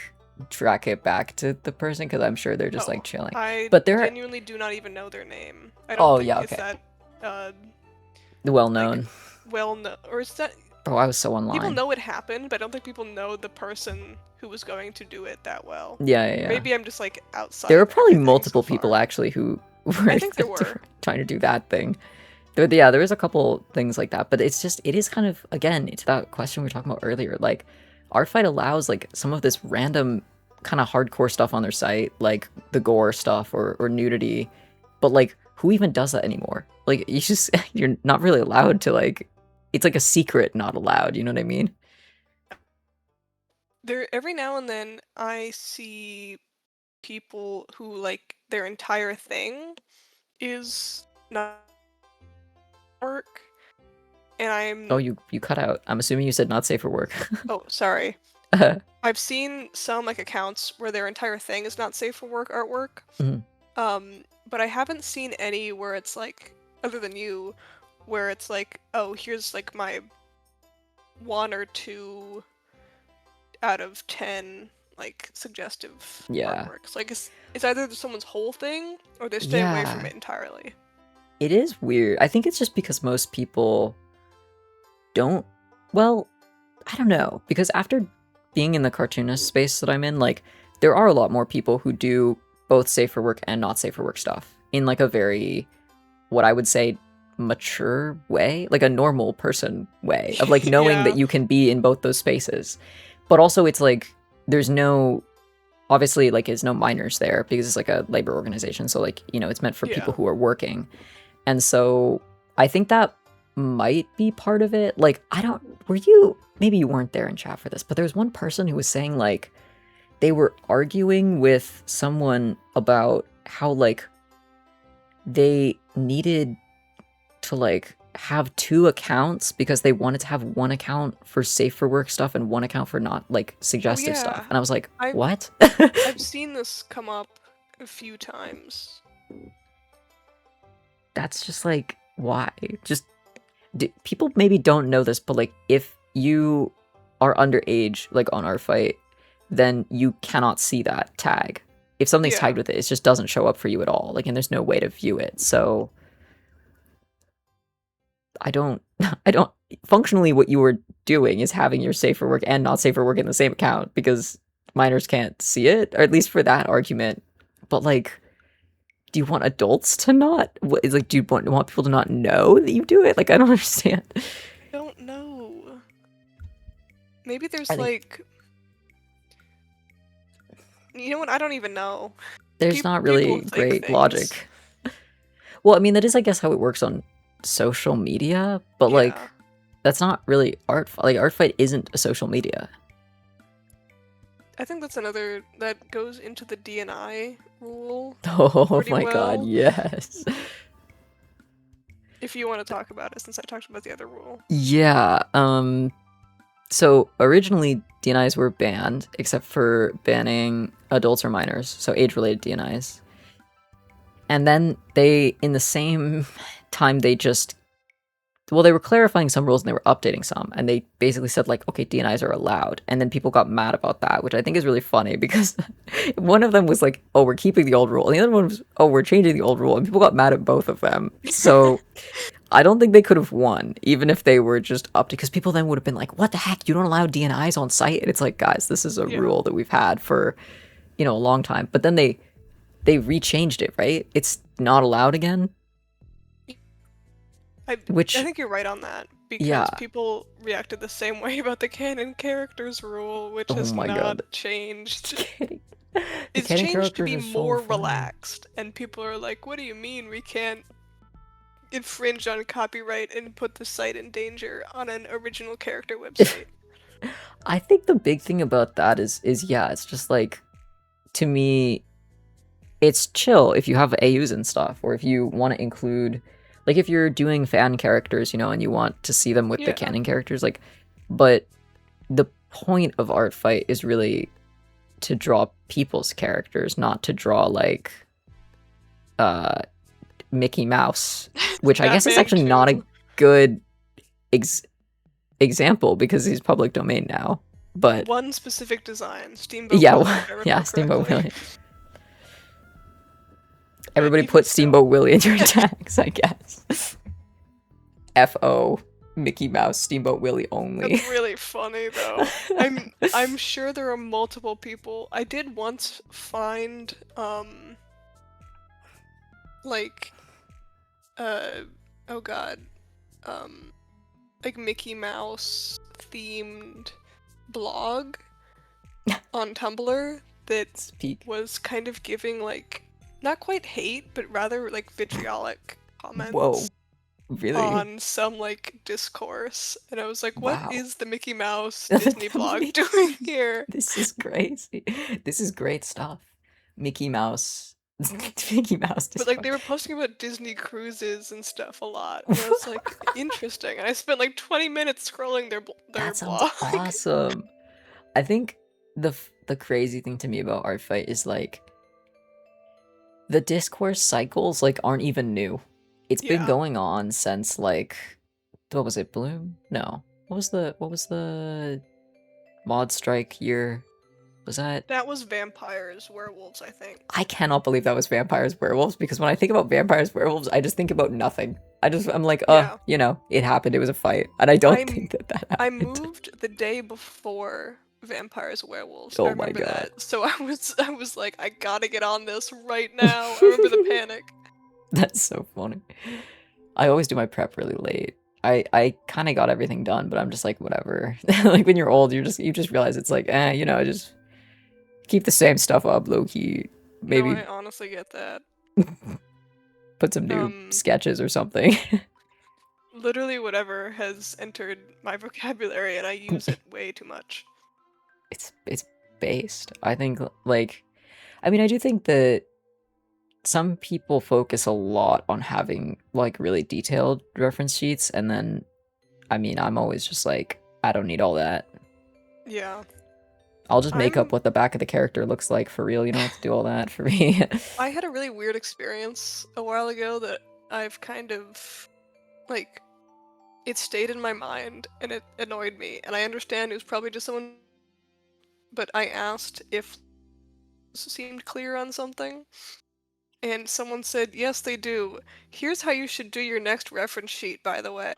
track it back to the person because I'm sure they're just Oh, like chilling. I But they're genuinely do not even know their name. I don't oh think yeah, it's okay, that well like known. well known, or is that Bro, I was so people online. know it happened, but I don't think people know the person who was going to do it that well. Yeah, yeah, yeah. Maybe I'm just like outside There were of probably everything so multiple people far. actually who were I think there were. trying to do that thing. Yeah, there is a couple things like that, but it's just it is kind of again it's that question we were talking about earlier. Like, Artfight allows like some of this random kind of hardcore stuff on their site, like the gore stuff or nudity, but like who even does that anymore? Like, you just you're not really allowed to like. It's like a secret, not allowed. You know what I mean? There, every now and then I see people who like their entire thing is not work, and Oh, I'm you cut out. I'm assuming you said not safe for work. oh, sorry. I've seen some like accounts where their entire thing is not safe for work artwork. Mhm. But I haven't seen any where it's like, other than you, where it's like, oh, here's like my 1 or 2 out of 10 like suggestive Yeah. artworks. Like it's either someone's whole thing or they stay away from Yeah. it entirely. It is weird. I think it's just because most people don't. Well, I don't know. Because after being in the cartoonist space that I'm in, like, there are a lot more people who do both safe for work and not safe for work stuff in like a very, what I would say, mature way, like a normal person way of like knowing Yeah. that you can be in both those spaces. But also it's like there's no, obviously like there's no minors there because it's like a labor organization. So like, you know, it's meant for people Yeah. who are working. And so I think that might be part of it. Like, I don't, were you, maybe you weren't there in chat for this, but there was one person who was saying like they were arguing with someone about how like they needed to like have 2 accounts because they wanted to have one account for safe for work stuff and one account for not like suggestive yeah. stuff. And I was like, what? I've seen this come up a few times. That's just like, why? Just people maybe don't know this, but like if you are underage, like on Artfight, then you cannot see that tag. If something's Yeah. tagged with it, it just doesn't show up for you at all. Like, and there's no way to view it. So I don't, functionally what you were doing is having your safe for work and not safe for work in the same account because minors can't see it, or at least for that argument. But like, do you want adults to not? It's like, do you want people to not know that you do it? Like, I don't understand. I don't know. Maybe there's I think like, you know what? I don't even know. there's not really great logic. Well, I mean, that is, I guess, how it works on social media, but like, Yeah. that's not really art. Like, Artfight isn't a social media. I think that's another that goes into the DNI rule. Oh pretty my god, well. yes. If you want to talk about it, since I talked about the other rule. Yeah, so originally DNIs were banned, except for banning adults or minors, so age-related DNIs. And then they, in the same time, they just, well, they were clarifying some rules and they were updating some, and they basically said like, okay, DNIs are allowed, and then people got mad about that, which I think is really funny because one of them was like, oh, we're keeping the old rule, and the other one was, oh, we're changing the old rule, and people got mad at both of them. So I don't think they could have won, even if they were just up to, because people then would have been like, what the heck, you don't allow DNIs on site? And it's like, guys, this is a rule that we've had for, you know, a long time. But then they rechanged it, right? It's not allowed again. I think you're right on that, because people reacted the same way about the canon characters rule, which has not changed. It's changed to be more relaxed, and people are like, what do you mean we can't infringe on copyright and put the site in danger on an original character website? I think the big thing about that is yeah, it's just like, to me, it's chill if you have AUs and stuff, or if you want to include, like, if you're doing fan characters, you know, and you want to see them with the canon characters, like, but the point of Artfight is really to draw people's characters, not to draw, like, Mickey Mouse, which I guess is actually not a good example because he's public domain now. But one specific design, Steamboat Willie. Yeah, Steamboat Willie. Everybody put Steamboat Willie in your tags, I guess. FO, Mickey Mouse, Steamboat Willie only. That's really funny, though. I'm sure there are multiple people. I did once find, like, oh god, like Mickey Mouse themed blog on Tumblr that was kind of giving like not quite hate, but rather like vitriolic Whoa, comments really? on some like discourse, and I was like, what Wow. is the Mickey Mouse Disney blog doing here? This is crazy. This is great stuff. Mickey Mouse. Mickey Mouse But like Discord. they were posting about Disney cruises and stuff a lot, and I was like, interesting. And I spent like 20 minutes scrolling their That sounds blog. awesome. I think the crazy thing to me about Art Fight is like the discourse cycles like aren't even new. It's been Yeah, going on since like what was it, Bloom? No. What was the mod strike year? Was that that was vampires, werewolves, I think. I cannot believe that was vampires werewolves because when I think about vampires werewolves, I just think about nothing. I'm like, Yeah, it happened. It was a fight, and I don't I'm think that I happened. moved the day before vampires werewolves. I Oh my remember god, that. So I was like, I gotta get on this right now. I remember the panic. that's so funny. I always do my prep really late. I kind of got everything done, but I'm just like whatever. Like when you're old, you just realize it's like, just keep the same stuff up, low key. No, Maybe I honestly get that. put some new Um, sketches or something. literally whatever has entered my vocabulary, and I use it way too much. It's based. I think like I mean I do think that some people focus a lot on having like really detailed reference sheets and then I mean I'm always just like I don't need all that. Yeah. I'll just make up I'm what the back of the character looks like for real. You don't have to do all that for me. I had a really weird experience a while ago that I've kind of like it stayed in my mind and it annoyed me. And I understand it was probably just someone, but I asked if seemed clear on something, and someone said, "Yes, they do. Here's how you should do your next reference sheet, by the way."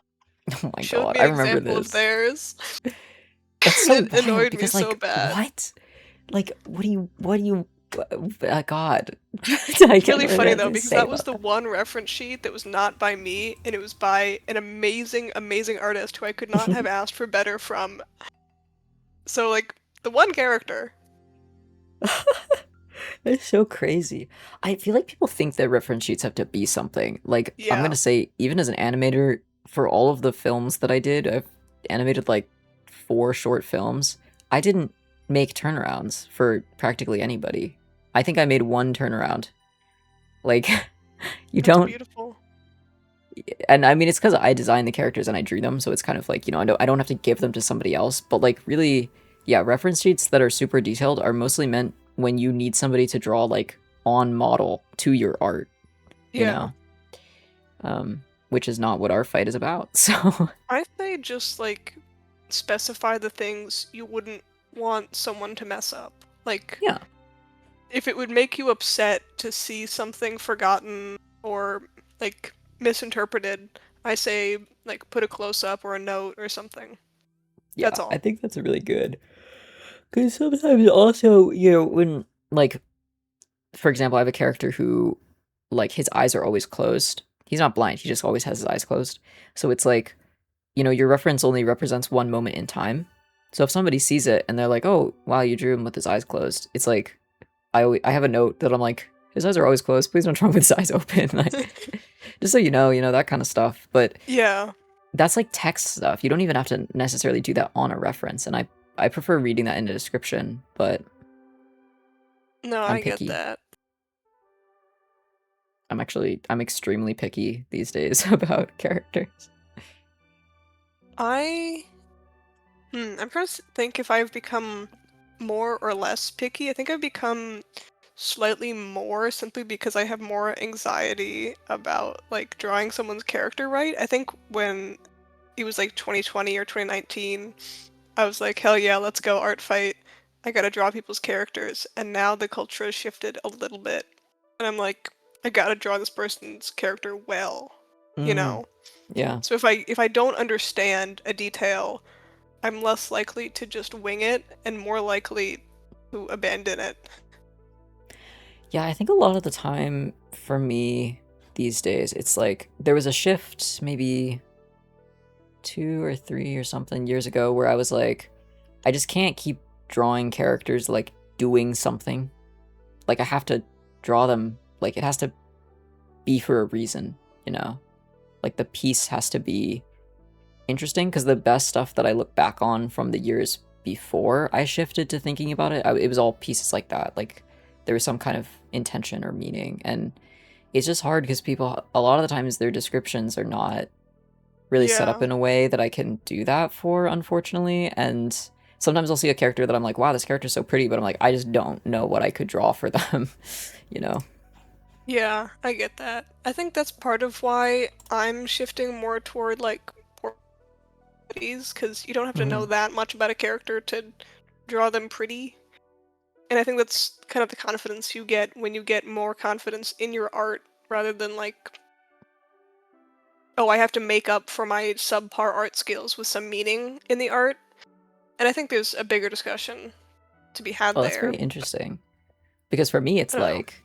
Oh my Showed god, me I an remember example of this. theirs, That's and so it wild annoyed me because so like bad. what? Like what do you God. I It's can't really believe funny I though to because say that was about the that. one reference sheet that was not by me, and it was by an amazing, amazing artist who I could not have asked for better from. So like the one character. It's so crazy. I feel like people think that reference sheets have to be something. Like, I'm Yeah. gonna say, even as an animator, for all of the films that I did, I've animated like 4 short films. I didn't make turnarounds for practically anybody. I think I made one turnaround. Like, you That's don't, beautiful. and I mean, it's because I designed the characters and I drew them, so it's kind of like, I don't have to give them to somebody else. But like, really, yeah, reference sheets that are super detailed are mostly meant when you need somebody to draw like on model to your art, you Yeah. know, which is not what our fight is about. So I say just like specify the things you wouldn't want someone to mess up. Like yeah, if it would make you upset to see something forgotten or like misinterpreted, I say like put a close up or a note or something. That's yeah, I all. think that's really good. Because sometimes also, when like, for example, I have a character who, like, his eyes are always closed. He's not blind. He just always has his eyes closed. So it's like, your reference only represents one moment in time. So if somebody sees it and they're like, "Oh, wow, you drew him with his eyes closed," it's like I have a note that I'm like, "His eyes are always closed. Please don't draw him with his eyes open." Like, just so that kind of stuff. But Yeah. that's like text stuff. You don't even have to necessarily do that on a reference. And I prefer reading that in the description. But No, I'm I get picky. that. I'm extremely picky these days about characters. I I'm trying to think if I've become more or less picky. I think I've become slightly more simply because I have more anxiety about like drawing someone's character right. I think when it was like 2020 or 2019, I was like, hell yeah, let's go art fight. I gotta draw people's characters. And now the culture has shifted a little bit. And I'm like, I gotta draw this person's character well, you Mm, know? yeah. So if I don't understand a detail, I'm less likely to just wing it and more likely to abandon it. Yeah, I think a lot of the time for me these days, it's like there was a shift maybe 2 or 3 or something years ago where I was like, I just can't keep drawing characters like doing something. Like I have to draw them like, it has to be for a reason, you know? Like, the piece has to be interesting, because the best stuff that I look back on from the years before I shifted to thinking about it, it was all pieces like that. Like, there was some kind of intention or meaning, and it's just hard because people, a lot of the times, their descriptions are not really set up Yeah. in a way that I can do that for, unfortunately. And sometimes I'll see a character that I'm like, wow, this character's so pretty, but I'm like, I just don't know what I could draw for them, you know? Yeah, I get that. I think that's part of why I'm shifting more toward like portraits, because you don't have to know Mhm. that much about a character to draw them pretty. And I think that's kind of the confidence you get when you get more confidence in your art rather than like, oh, I have to make up for my subpar art skills with some meaning in the art. And I think there's a bigger discussion to be had Oh, that's there. very interesting. Because for me, it's I don't know. like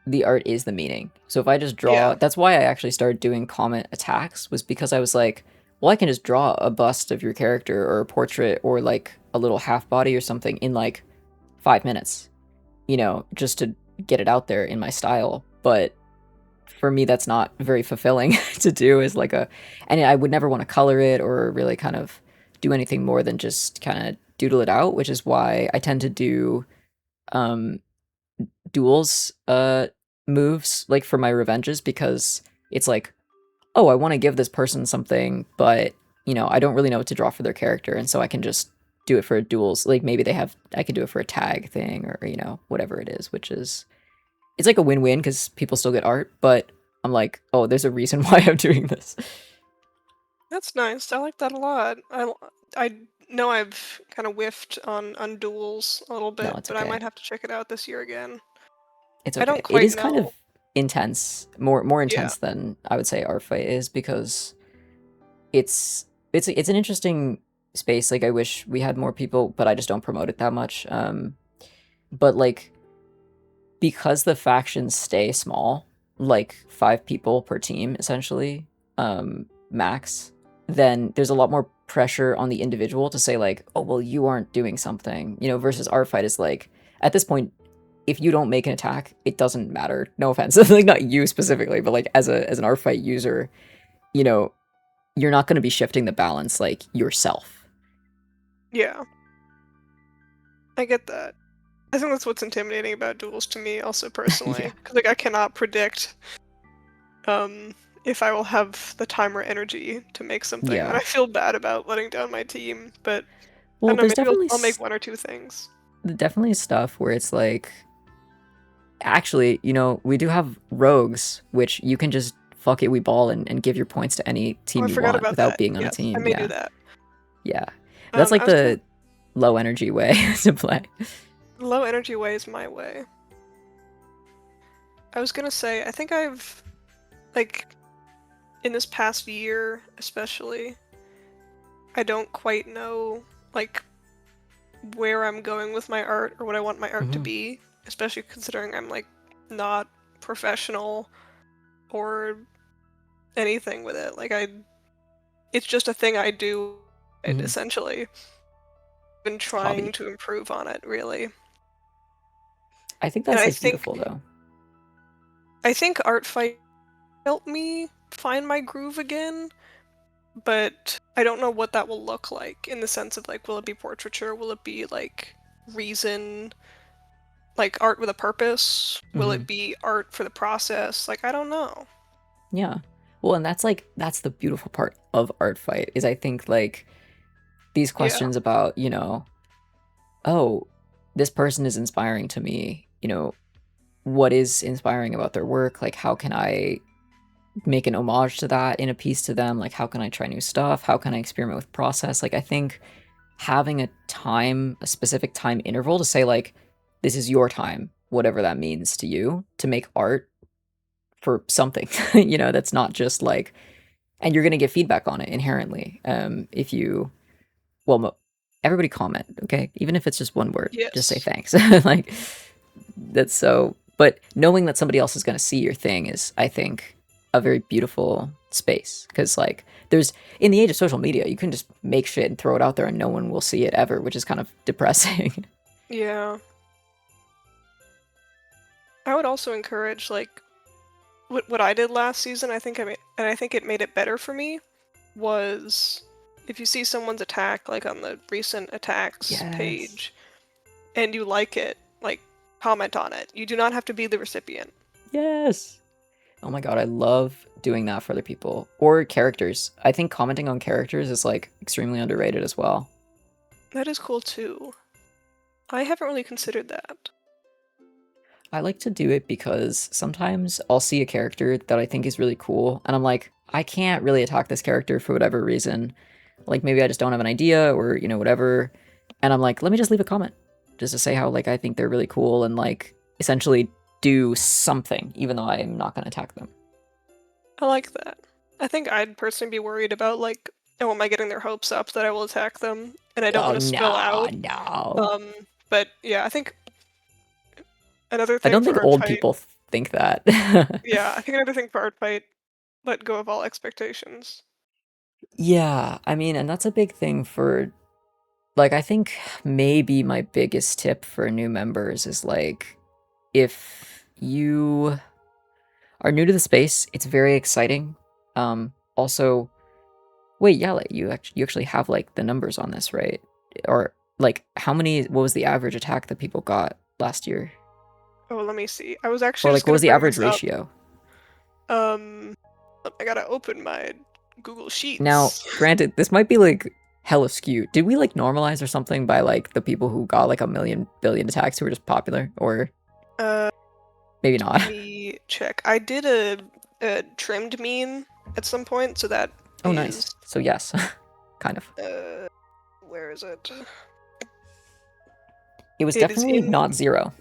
the art is the meaning. So if I just draw, Yeah. that's why I actually started doing comment attacks, was because I was like, well, I can just draw a bust of your character or a portrait or like a little half body or something in like 5 minutes, you know, just to get it out there in my style. But for me, that's not very fulfilling to do as like a, and I would never want to color it or really kind of do anything more than just kind of doodle it out, which is why I tend to do um duels moves like for my revenges, because it's like, oh, I want to give this person something, but you know, I don't really know what to draw for their character, and so I can just do it for duels. Like maybe I can do it for a tag thing, or you know, whatever it is, which is, it's like a win-win because people still get art, but I'm like, oh, there's a reason why I'm doing this. That's nice. I like that a lot. I know I've kind of whiffed on duels a little No, bit, it's but I okay. might have to check it out this year again. It's I don't okay. It quite is kind know. of intense, more Yeah. intense than I would say art fight is, because it's it's an interesting space. Like I wish we had more people, but I just don't promote it that much. But like, because the factions stay small, like 5 people per team essentially, max, then there's a lot more pressure on the individual to say like, oh well, you aren't doing something, you know, versus art fight is like, at this point, if you don't make an attack, it doesn't matter. No offense, like not you specifically, but like as an art fight user, you know, you're not going to be shifting the balance like yourself. Yeah. I get that. I think that's what's intimidating about duels to me, also Yeah. personally, because like I cannot predict um if I will have the time or energy to make something, and Yeah. I feel bad about letting down my team. But I Well, don't know. there's Maybe I'll make one or two things. definitely stuff where it's like, actually, you know, we do have rogues, which you can just fuck it, we ball, and give your points to any Oh, team I you forgot want about without that. being on a Yes, I team. may do Yeah. that. Yeah. That's like I was gonna the low energy way to play. low energy way is my way. I was gonna say I think I've like in this past year especially, I don't quite know like where I'm going with my art or what I want my art to Mhm. be, especially considering I'm like not professional or anything with it. Like it's just a thing I do Mhm. essentially. Been trying Hobby. to improve on it really. I think And that's like beautiful though. I think art fight helped me find my groove again, but I don't know what that will look like in the sense of like will it be portraiture? Will it be like reason, like art with a purpose? Will it Mhm. be art for the process? Like I don't know. Yeah. Well, and that's like, that's the beautiful part of art fight, is I think like these Yeah. questions about, you know, oh, this person is inspiring to me, you know, what is inspiring about their work? Like, how can I make an homage to that in a piece to them? Like, how can I try new stuff? How can I experiment with process? Like, I think having a specific time interval to say, like, this is your time, whatever that means to you, to make art for something, you know, that's not just like, and you're going to get feedback on it inherently. If you, well, everybody comment, okay? Even if it's just one word, just say Yes. thanks. Like, that's so, but knowing that somebody else is going to see your thing is, I think, a very beautiful space. Because like, there's, in the age of social media, you can just make shit and throw it out there and no one will see it ever, which is kind of depressing. Yeah. I would also encourage, like, what I did last season, I think it made it better for me, was if you see someone's attack, like on the recent attacks page, and you like it, like, comment on it. You do not have to be the recipient. Yes. Oh my god, I love doing that for other people. Or characters. I think commenting on characters is, like, extremely underrated as well. That is cool too. I haven't really considered that. I like to do it because sometimes I'll see a character that I think is really cool, and I'm like, I can't really attack this character for whatever reason. Like, maybe I just don't have an idea, or, you know, whatever. And I'm like, let me just leave a comment. Just to say how, like, I think they're really cool, and, like, essentially do something, even though I'm not going to attack them. I like that. I think I'd personally be worried about, like, oh, am I getting their hopes up that I will attack them, and I don't want to spill out. No. But yeah, I think another thing. I don't think old people think that. Yeah, I think another thing for Artfight, let go of all expectations. Yeah, I mean, and that's a big thing for, like, I think maybe my biggest tip for new members is, like, if you are new to the space, it's very exciting. Also, wait, yeah, like, you actually have, like, the numbers on this, right? Or, like, what was the average attack that people got last year? Oh, let me see. I was actually. Or, like, what was the average ratio? I gotta open my Google Sheets. Now, granted, this might be, like, hella skewed. Did we, like, normalize or something by, like, the people who got, like, 1,000,000,000 attacks who were just popular? Or maybe not. Let me check. I did a trimmed mean at some point, so that. Oh, nice. So yes, kind of. Where is it? It was definitely not 0.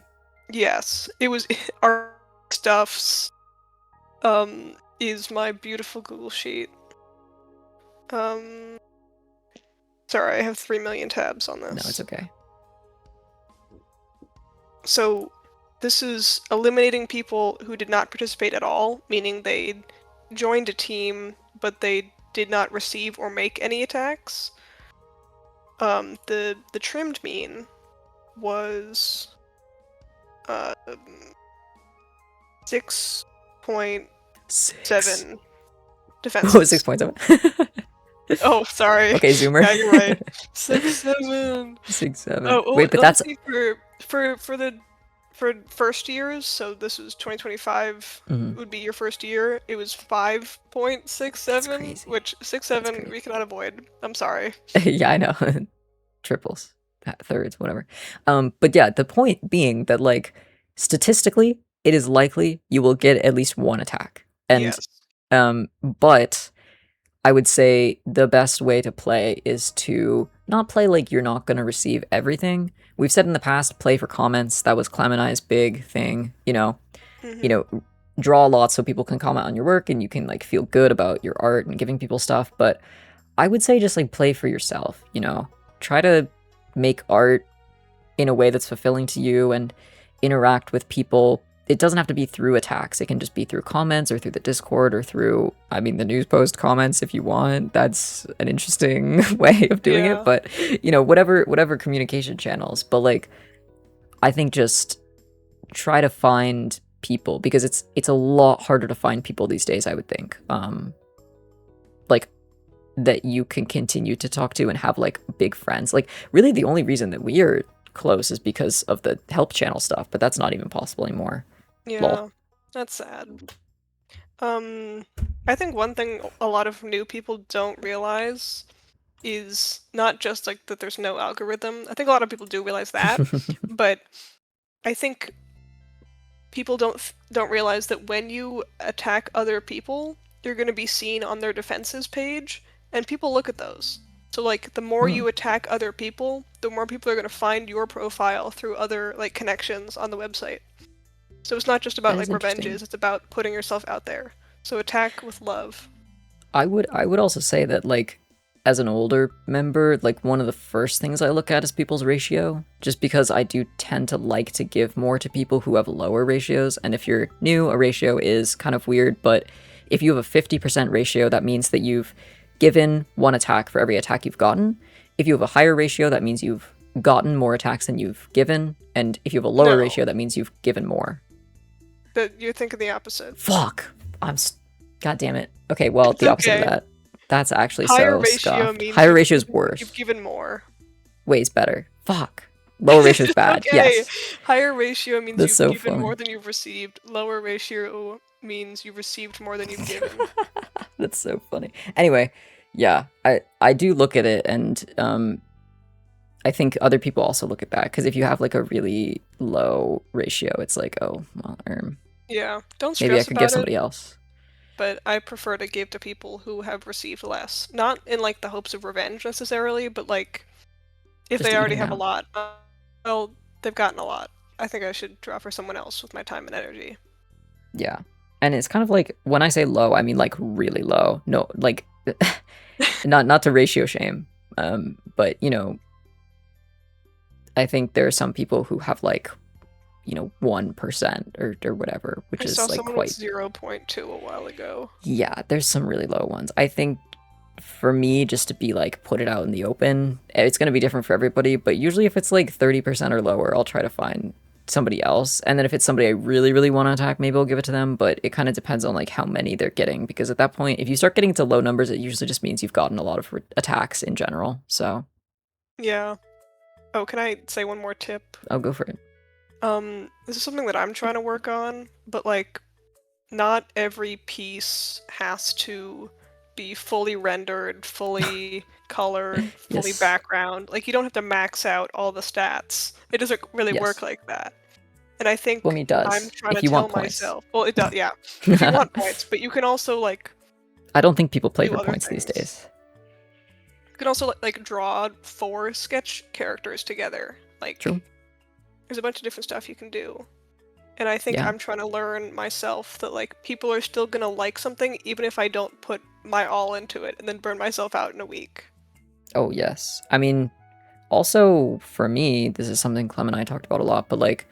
Yes, it was. Our stuffs. Is my beautiful Google Sheet. Sorry, I have 3 million tabs on this. No, it's okay. So, this is eliminating people who did not participate at all, meaning they joined a team, but they did not receive or make any attacks. The trimmed mean was 6.7 defense. Oh, 6.7. Oh, sorry. Okay, Zoomer. Yeah, you're right. 6.7. 6.7. Oh, wait, but that's for first years. So this was 2025. Would be your first year. It was 5.67, which 6.7 we cannot avoid. I'm sorry. Yeah, I know. Triples, thirds, whatever. But yeah, the point being that, like, statistically, it is likely you will get at least one attack. And yes. But I would say the best way to play is to not play like you're not going to receive everything. We've said in the past, play for comments. That was Clem and I's big thing, you know. You know, draw a lot so people can comment on your work and you can, like, feel good about your art and giving people stuff. But I would say just, like, play for yourself, you know. Try to make art in a way that's fulfilling to you and interact with people. It doesn't have to be through attacks. It can just be through comments or through the Discord or through, I mean, the news post comments if you want. That's an interesting way of doing it. But, you know, whatever communication channels. But, like, I think just try to find people, because it's a lot harder to find people these days, I would think. Like, that you can continue to talk to and have, like, big friends. Like, really the only reason that we are close is because of the help channel stuff, but that's not even possible anymore. Yeah, Lol. That's sad. I think one thing a lot of new people don't realize is not just, like, that there's no algorithm. I think a lot of people do realize that, but I think people don't realize that when you attack other people, you're going to be seen on their defenses page, and people look at those. So, like, the more you attack other people, the more people are going to find your profile through other, like, connections on the website. So it's not just about, like, revenges, it's about putting yourself out there. So attack with love. I would also say that, like, as an older member, like, one of the first things I look at is people's ratio, just because I do tend to like to give more to people who have lower ratios. And if you're new, a ratio is kind of weird, but if you have a 50% ratio, that means that you've given one attack for every attack you've gotten. If you have a higher ratio, that means you've gotten more attacks than you've given. And if you have a lower ratio, that means you've given more. But you're thinking the opposite. Fuck. God damn it. Okay, well, It's the opposite of okay. that. That's actually Higher so ratio scuffed. means Higher ratio is worse. you've given more. Way's better. Fuck. Lower ratio is bad. Okay. Yes. Higher ratio means That's you've so given funny. more than you've received. Lower ratio means you've received more than you've given. That's so funny. Anyway, yeah, I do look at it, and I think other people also look at that, because if you have like a really low ratio, it's like, oh, well, Yeah, don't stress maybe I could give about it. somebody else. But I prefer to give to people who have received less. Not in like the hopes of revenge necessarily, but like if Just they to already even have a out. lot, well, they've gotten a lot. I think I should draw for someone else with my time and energy. Yeah. And it's kind of like, when I say low, I mean like really low. No, like not to ratio shame. But you know, I think there are some people who have like, 1% or whatever, which I is saw like someone quite, with 0.2 a while ago. yeah, there's some really low ones. I think for me, just to be like, put it out in the open, it's going to be different for everybody, but usually if it's like 30% or lower, I'll try to find somebody else. And then if it's somebody I really, really want to attack, maybe I'll give it to them, but it kind of depends on like how many they're getting, because at that point, if you start getting to low numbers, it usually just means you've gotten a lot of attacks in general. So Yeah. Oh, can I say one more tip? I'll go for it. This is something that I'm trying to work on, but like, not every piece has to be fully rendered, fully colored, fully Yes. background. Like, you don't have to max out all the stats. It doesn't really work Yes. like that. And I think Well, I mean, it I'm does, trying to if you tell want points. myself, well, it does, yeah, if you want points, but you can also like I don't think people play do for other points these things. days. You can also like draw 4 sketch characters together. Like, True. there's a bunch of different stuff you can do. And I think Yeah. I'm trying to learn myself that like people are still gonna like something even if I don't put my all into it and then burn myself out in a week. Oh, yes. I mean, also for me, this is something Clem and I talked about a lot, but like,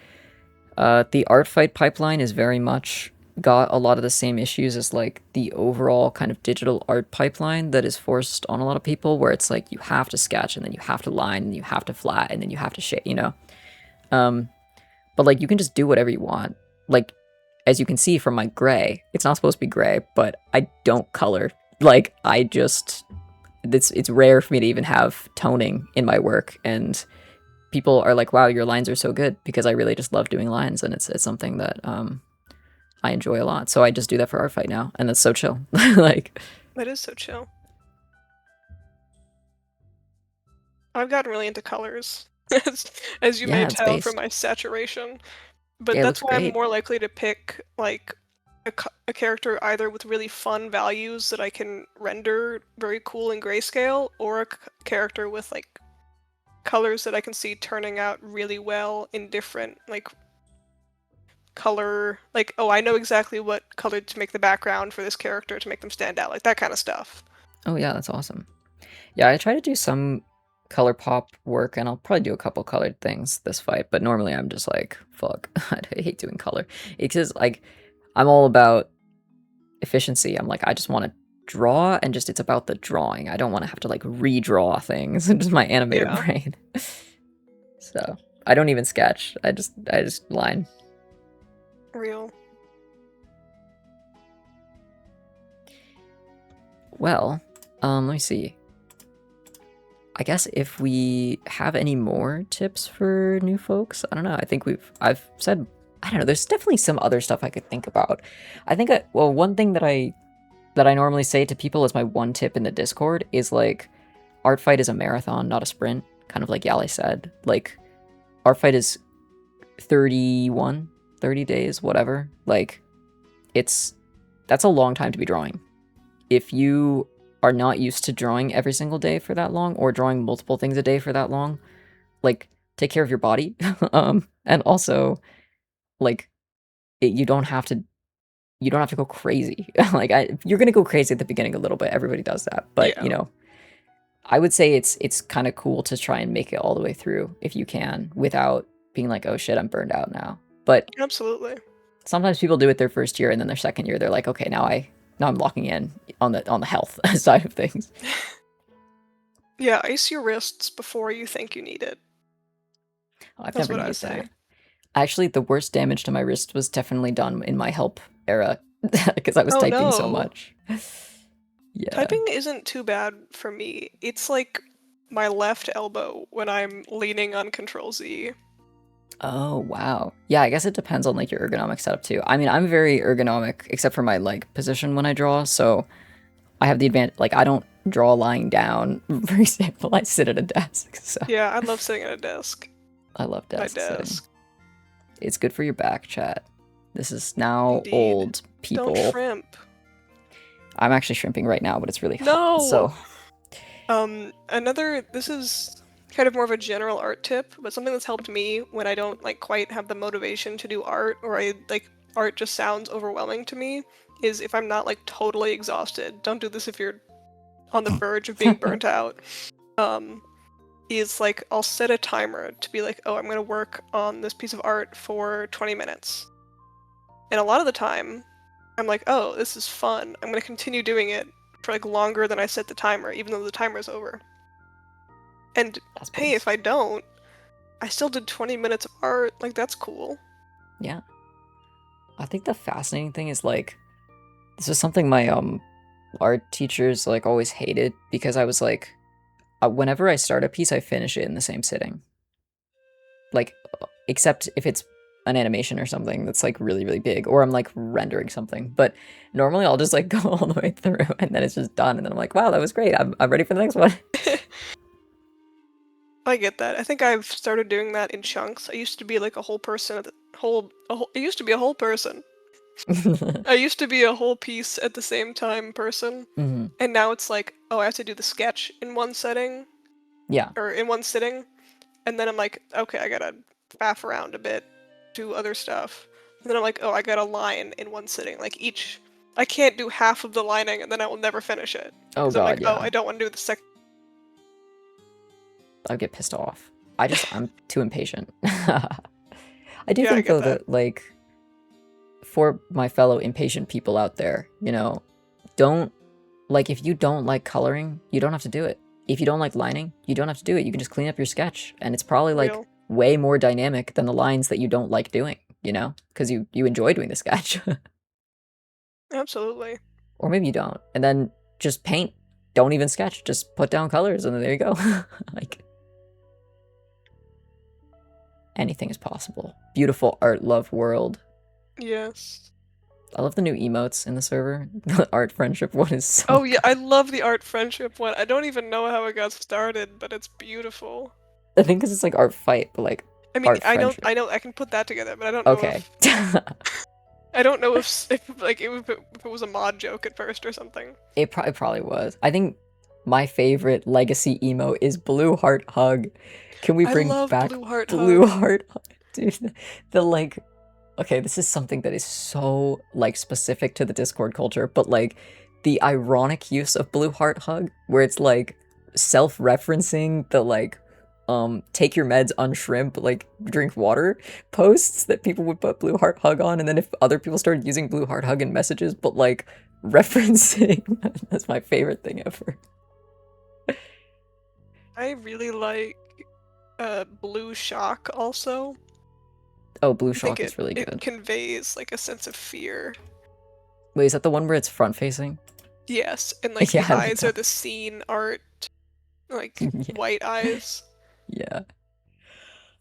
the art fight pipeline is very much got a lot of the same issues as like the overall kind of digital art pipeline that is forced on a lot of people, where it's like you have to sketch and then you have to line and you have to flat and then you have to shape, but like you can just do whatever you want. Like, as you can see from my gray, it's not supposed to be gray, but I don't color. Like, it's rare for me to even have toning in my work, and people are like, wow, your lines are so good, because I really just love doing lines, and it's something that I enjoy a lot. So I just do that for art fight now, and that's so chill. Like, That is so chill. I've gotten really into colors, as you may yeah, it's tell from based. my saturation. But Yeah, it that's looks why I'm great. more likely to pick like a character either with really fun values that I can render very cool in grayscale, or a character with like colors that I can see turning out really well in different like color, like, oh, I know exactly what color to make the background for this character to make them stand out, like that kind of stuff. Oh yeah, that's awesome. Yeah, I try to do some color pop work, and I'll probably do a couple colored things this fight, but normally I'm just like, fuck, I hate doing color. It's just like, I'm all about efficiency. I'm like, I just want to draw, and just it's about the drawing. I don't want to have to like redraw things. Just my animator Yeah, brain. So I don't even sketch. I just line. real. Well, let me see. I guess if we have any more tips for new folks, I don't know. I think I've said, I don't know. There's definitely some other stuff I could think about. I think, well, one thing that I normally say to people as my one tip in the Discord is like, art fight is a marathon, not a sprint. Kind of like Yalleh said. Like, art fight is 30 days, whatever. Like, that's a long time to be drawing. If you are not used to drawing every single day for that long, or drawing multiple things a day for that long, like, take care of your body. And also, like, you don't have to go crazy. Like, you're gonna go crazy at the beginning a little bit. Everybody does that, but Yeah, I would say it's kind of cool to try and make it all the way through if you can, without being like, oh shit, I'm burned out now. But absolutely. sometimes people do it their first year, and then their second year they're like, okay, now I'm locking in on the health side of things. Yeah, ice your wrists before you think you need it. I've That's never what I needed say. that. Actually, the worst damage to my wrist was definitely done in my help era because I was Oh typing so no. much. Yeah. Typing isn't too bad for me. It's like my left elbow when I'm leaning on Control Z. Oh, wow. Yeah, I guess it depends on like your ergonomic setup too. I mean, I'm very ergonomic except for my leg position when I draw, so I have the advantage. Like, I don't draw lying down. For example, I sit at a desk, so Yeah, I love sitting at a desk. I love My desk sitting. desk. It's good for your back, chat. This is now Indeed. old Don't people. shrimp. I'm actually shrimping right now, but it's really hot, No! so This is kind of more of a general art tip, but something that's helped me when I don't like quite have the motivation to do art, or art just sounds overwhelming to me, is if I'm not like totally exhausted. Don't do this if you're on the verge of being burnt out. Is like I'll set a timer to be like, oh, I'm gonna work on this piece of art for 20 minutes. And a lot of the time, I'm like, oh, this is fun. I'm gonna continue doing it for like longer than I set the timer, even though the timer's over. And that's hey, nice. if I don't, I still did 20 minutes of art. Like, that's cool. Yeah. I think the fascinating thing is like this is something my art teachers like always hated because I was like whenever I start a piece I finish it in the same sitting. Like except if it's an animation or something that's like really really big or I'm like rendering something. But normally I'll just like go all the way through and then it's just done and then I'm like, wow, that was great. I'm ready for the next one. I get that. I think I've started doing that in chunks. I used to be like a whole person at the I used to be a whole person. I used to be a whole piece at the same time person. Hmm. And now it's like, oh, I have to do the sketch in one setting Yeah. or in one sitting. And then I'm like, okay, I gotta faff around a bit, do other stuff. And then I'm like, oh, I got a line in one sitting. Like I can't do half of the lining and then I will never finish it. Oh Because I'm god, like, oh, yeah. I don't want to do the second. I get pissed off. I'm too impatient. I do Yeah, I think get though that. that like for my fellow impatient people out there, don't like if you don't like coloring, you don't have to do it. If you don't like lining, you don't have to do it. You can just clean up your sketch and it's probably like Real. way more dynamic than the lines that you don't like doing, because you enjoy doing the sketch. Absolutely. Or maybe you don't. And then just paint. Don't even sketch. Just put down colors and then there you go. Like anything is possible. Beautiful art love world. Yes. I love the new emotes in the server. The art friendship one is so Oh yeah, good. I love the art friendship one. I don't even know how it got started, but it's beautiful. I think because it's like art fight, but like I mean, art friendship. I know I can put that together, but I don't know Okay. if I don't know if like if it was a mod joke at first or something. It probably was. I think my favorite legacy emo is Blue Heart Hug. Can we I bring love back Blue Heart Blue Hug. Heart Hug? Dude, the like okay, this is something that is so like specific to the Discord culture, but like the ironic use of Blue Heart Hug where it's like self-referencing the like take your meds unshrimp like drink water posts that people would put Blue Heart Hug on, and then if other people started using Blue Heart Hug in messages but like referencing that's my favorite thing ever. I really like Blue Shock also. Oh, Blue I think Shock is really it good. conveys like a sense of fear. Wait, is that the one where it's front facing? Yes, and like Yeah, the I like eyes are that. the scene art, like Yeah, white eyes. yeah.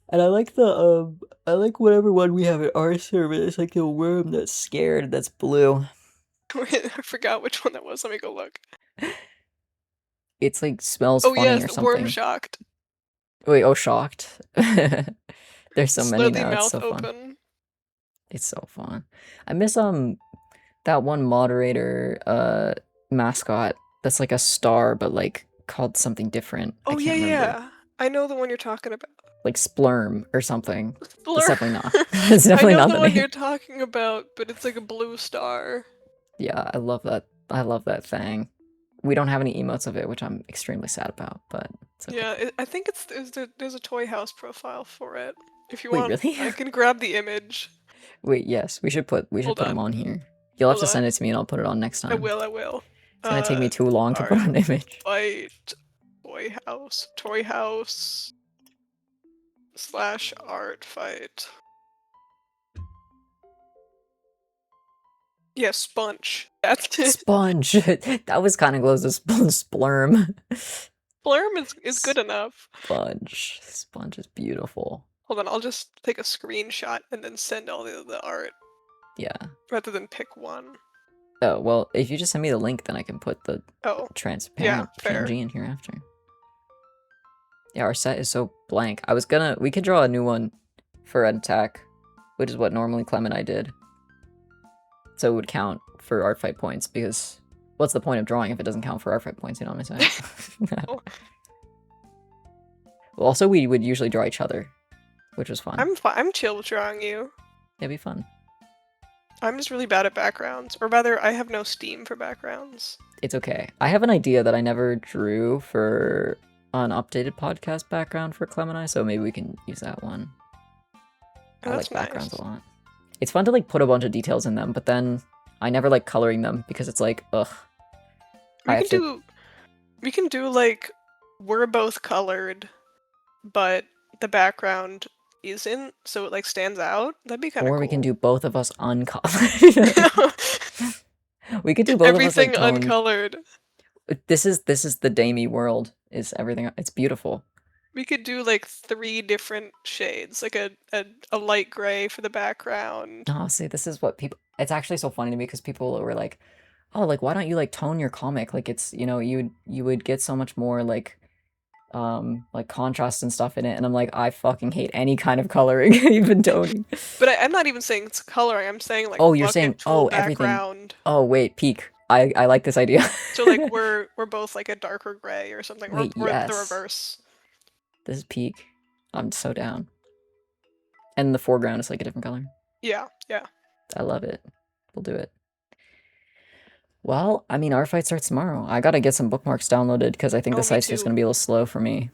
And I like whatever one we have at our server. It's like a worm that's scared, that's blue. Wait, I forgot which one that was. Let me go look. It's like smells Oh funny yes, or Worm something. Shocked. Wait, oh shocked. There's so many Slowly now, it's mouth so fun. open. It's so fun. I miss that one moderator mascot that's like a star but like called something different. I Oh yeah, can't remember. yeah. I know the one you're talking about. Like Splurm or something. That's Blur. definitely not. That's I definitely know not the the one name. you're talking about, but it's like a blue star. Yeah, I love that. I love that thing. We don't have any emotes of it, which I'm extremely sad about, but it's okay. Yeah, I think there's a Toy House profile for it. If you Wait, want, really? I can grab the image. Wait, yes, we should Hold put them on, on here. You'll have hold to on. send it to me and I'll put it on next I time. will, I will. It's gonna take me too long to put Art on an image. fight Toy House / art fight. Yeah, sponge. That's Sponge. That was kind of close to splurm. Blurm is good enough. Sponge. Sponge is beautiful. Hold on, I'll just take a screenshot and then send all the art Yeah. rather than pick one. Oh, well, if you just send me the link, then I can put the transparent fair. PNG in here after. Yeah, our set is so blank. We could draw a new one for Ed Attack, which is what normally Clem and I did. So it would count for art fight points, because what's the point of drawing if it doesn't count for art fight points, you know what I'm saying? Well, also, we would usually draw each other, which was fun. I'm chill with drawing you. It'd be fun. I'm just really bad at backgrounds, or rather, I have no steam for backgrounds. It's okay. I have an idea that I never drew for an updated podcast background for Clem and I, so maybe we can use that one. Oh, I like backgrounds a lot. It's fun to like put a bunch of details in them, but then I never like coloring them because it's like, ugh. We can do like, we're both colored, but the background isn't, so it like stands out. That'd be kind of cool. Or we can do both of us uncolored. We could do both everything of us like uncolored. This is the damie world. Is everything? It's beautiful. We could do like 3 different shades, like a light gray for the background. Oh, see, this is what people. It's actually so funny to me because people were like, "Oh, like why don't you like tone your comic? Like it's you would get so much more like contrast and stuff in it." And I'm like, I fucking hate any kind of coloring, even toning. But I'm not even saying it's coloring. I'm saying like you're saying everything. Oh wait, peak. I like this idea. So like we're both like a darker gray or something. Wait, we're yes. the reverse. This is peak. I'm so down. And the foreground is like a different color. Yeah. I love it. We'll do it. Well, I mean, our fight starts tomorrow. I gotta get some bookmarks downloaded because I think the site's just gonna be a little slow for me.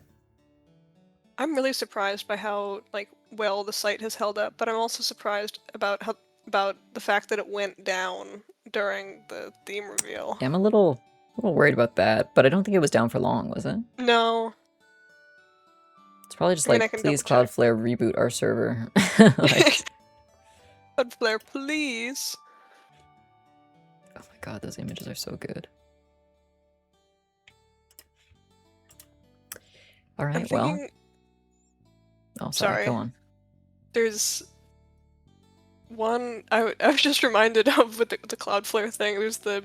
I'm really surprised by how like well the site has held up, but I'm also surprised about the fact that it went down during the theme reveal. Yeah, I'm a little worried about that, but I don't think it was down for long, was it? No. It's probably just please Cloudflare reboot our server. Cloudflare, please. Oh my god, those images are so good. Alright, well. Oh, sorry, go on. There's one I was just reminded of with the Cloudflare thing. There's the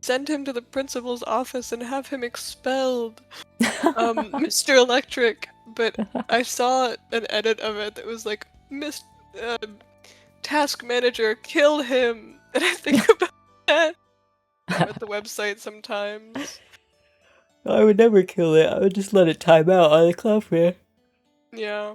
send him to the principal's office and have him expelled. Mr. Electric. But I saw an edit of it that was like, task manager, kill him. And I think about that at the website sometimes. I would never kill it. I would just let it time out on the Cloudflare. Yeah.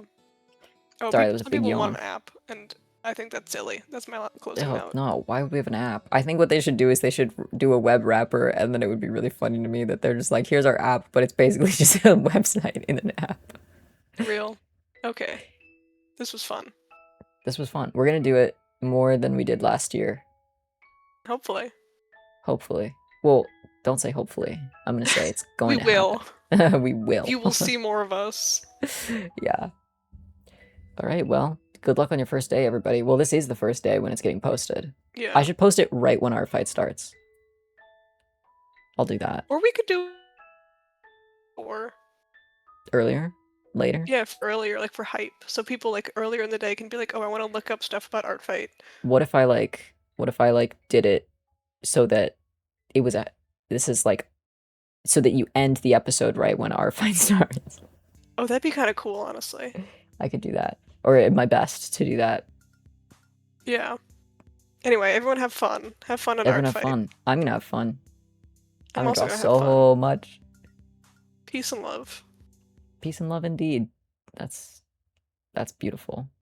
Oh, sorry, that was a big yawn. Want an app, and I think that's silly. That's my closing note. No, why would we have an app? I think what they should do is they should do a web wrapper, and then it would be really funny to me that they're just like, here's our app, but it's basically just a website in an app. Real. Okay. This was fun. This was fun. We're gonna do it more than we did last year. Hopefully. Hopefully. Well, don't say hopefully. I'm gonna say it's going to happen. We will. You will see more of us. Yeah. Alright, well, good luck on your first day, everybody. Well, this is the first day when it's getting posted. Yeah. I should post it right when our fight starts. I'll do that. Or we could do... Earlier? Later? Yeah, earlier, like for hype. So people like earlier in the day can be like, oh, I want to look up stuff about Art Fight. What if I did it so that it was this is like, so that you end the episode right when our fight starts? Oh, that'd be kind of cool, honestly. I could do that. Or my best to do that. Yeah. Anyway, everyone have fun. Have fun at Art Fight. Everyone have fun. I'm gonna have fun. I'm also gonna draw so much. Peace and love. Peace and love indeed. That's beautiful.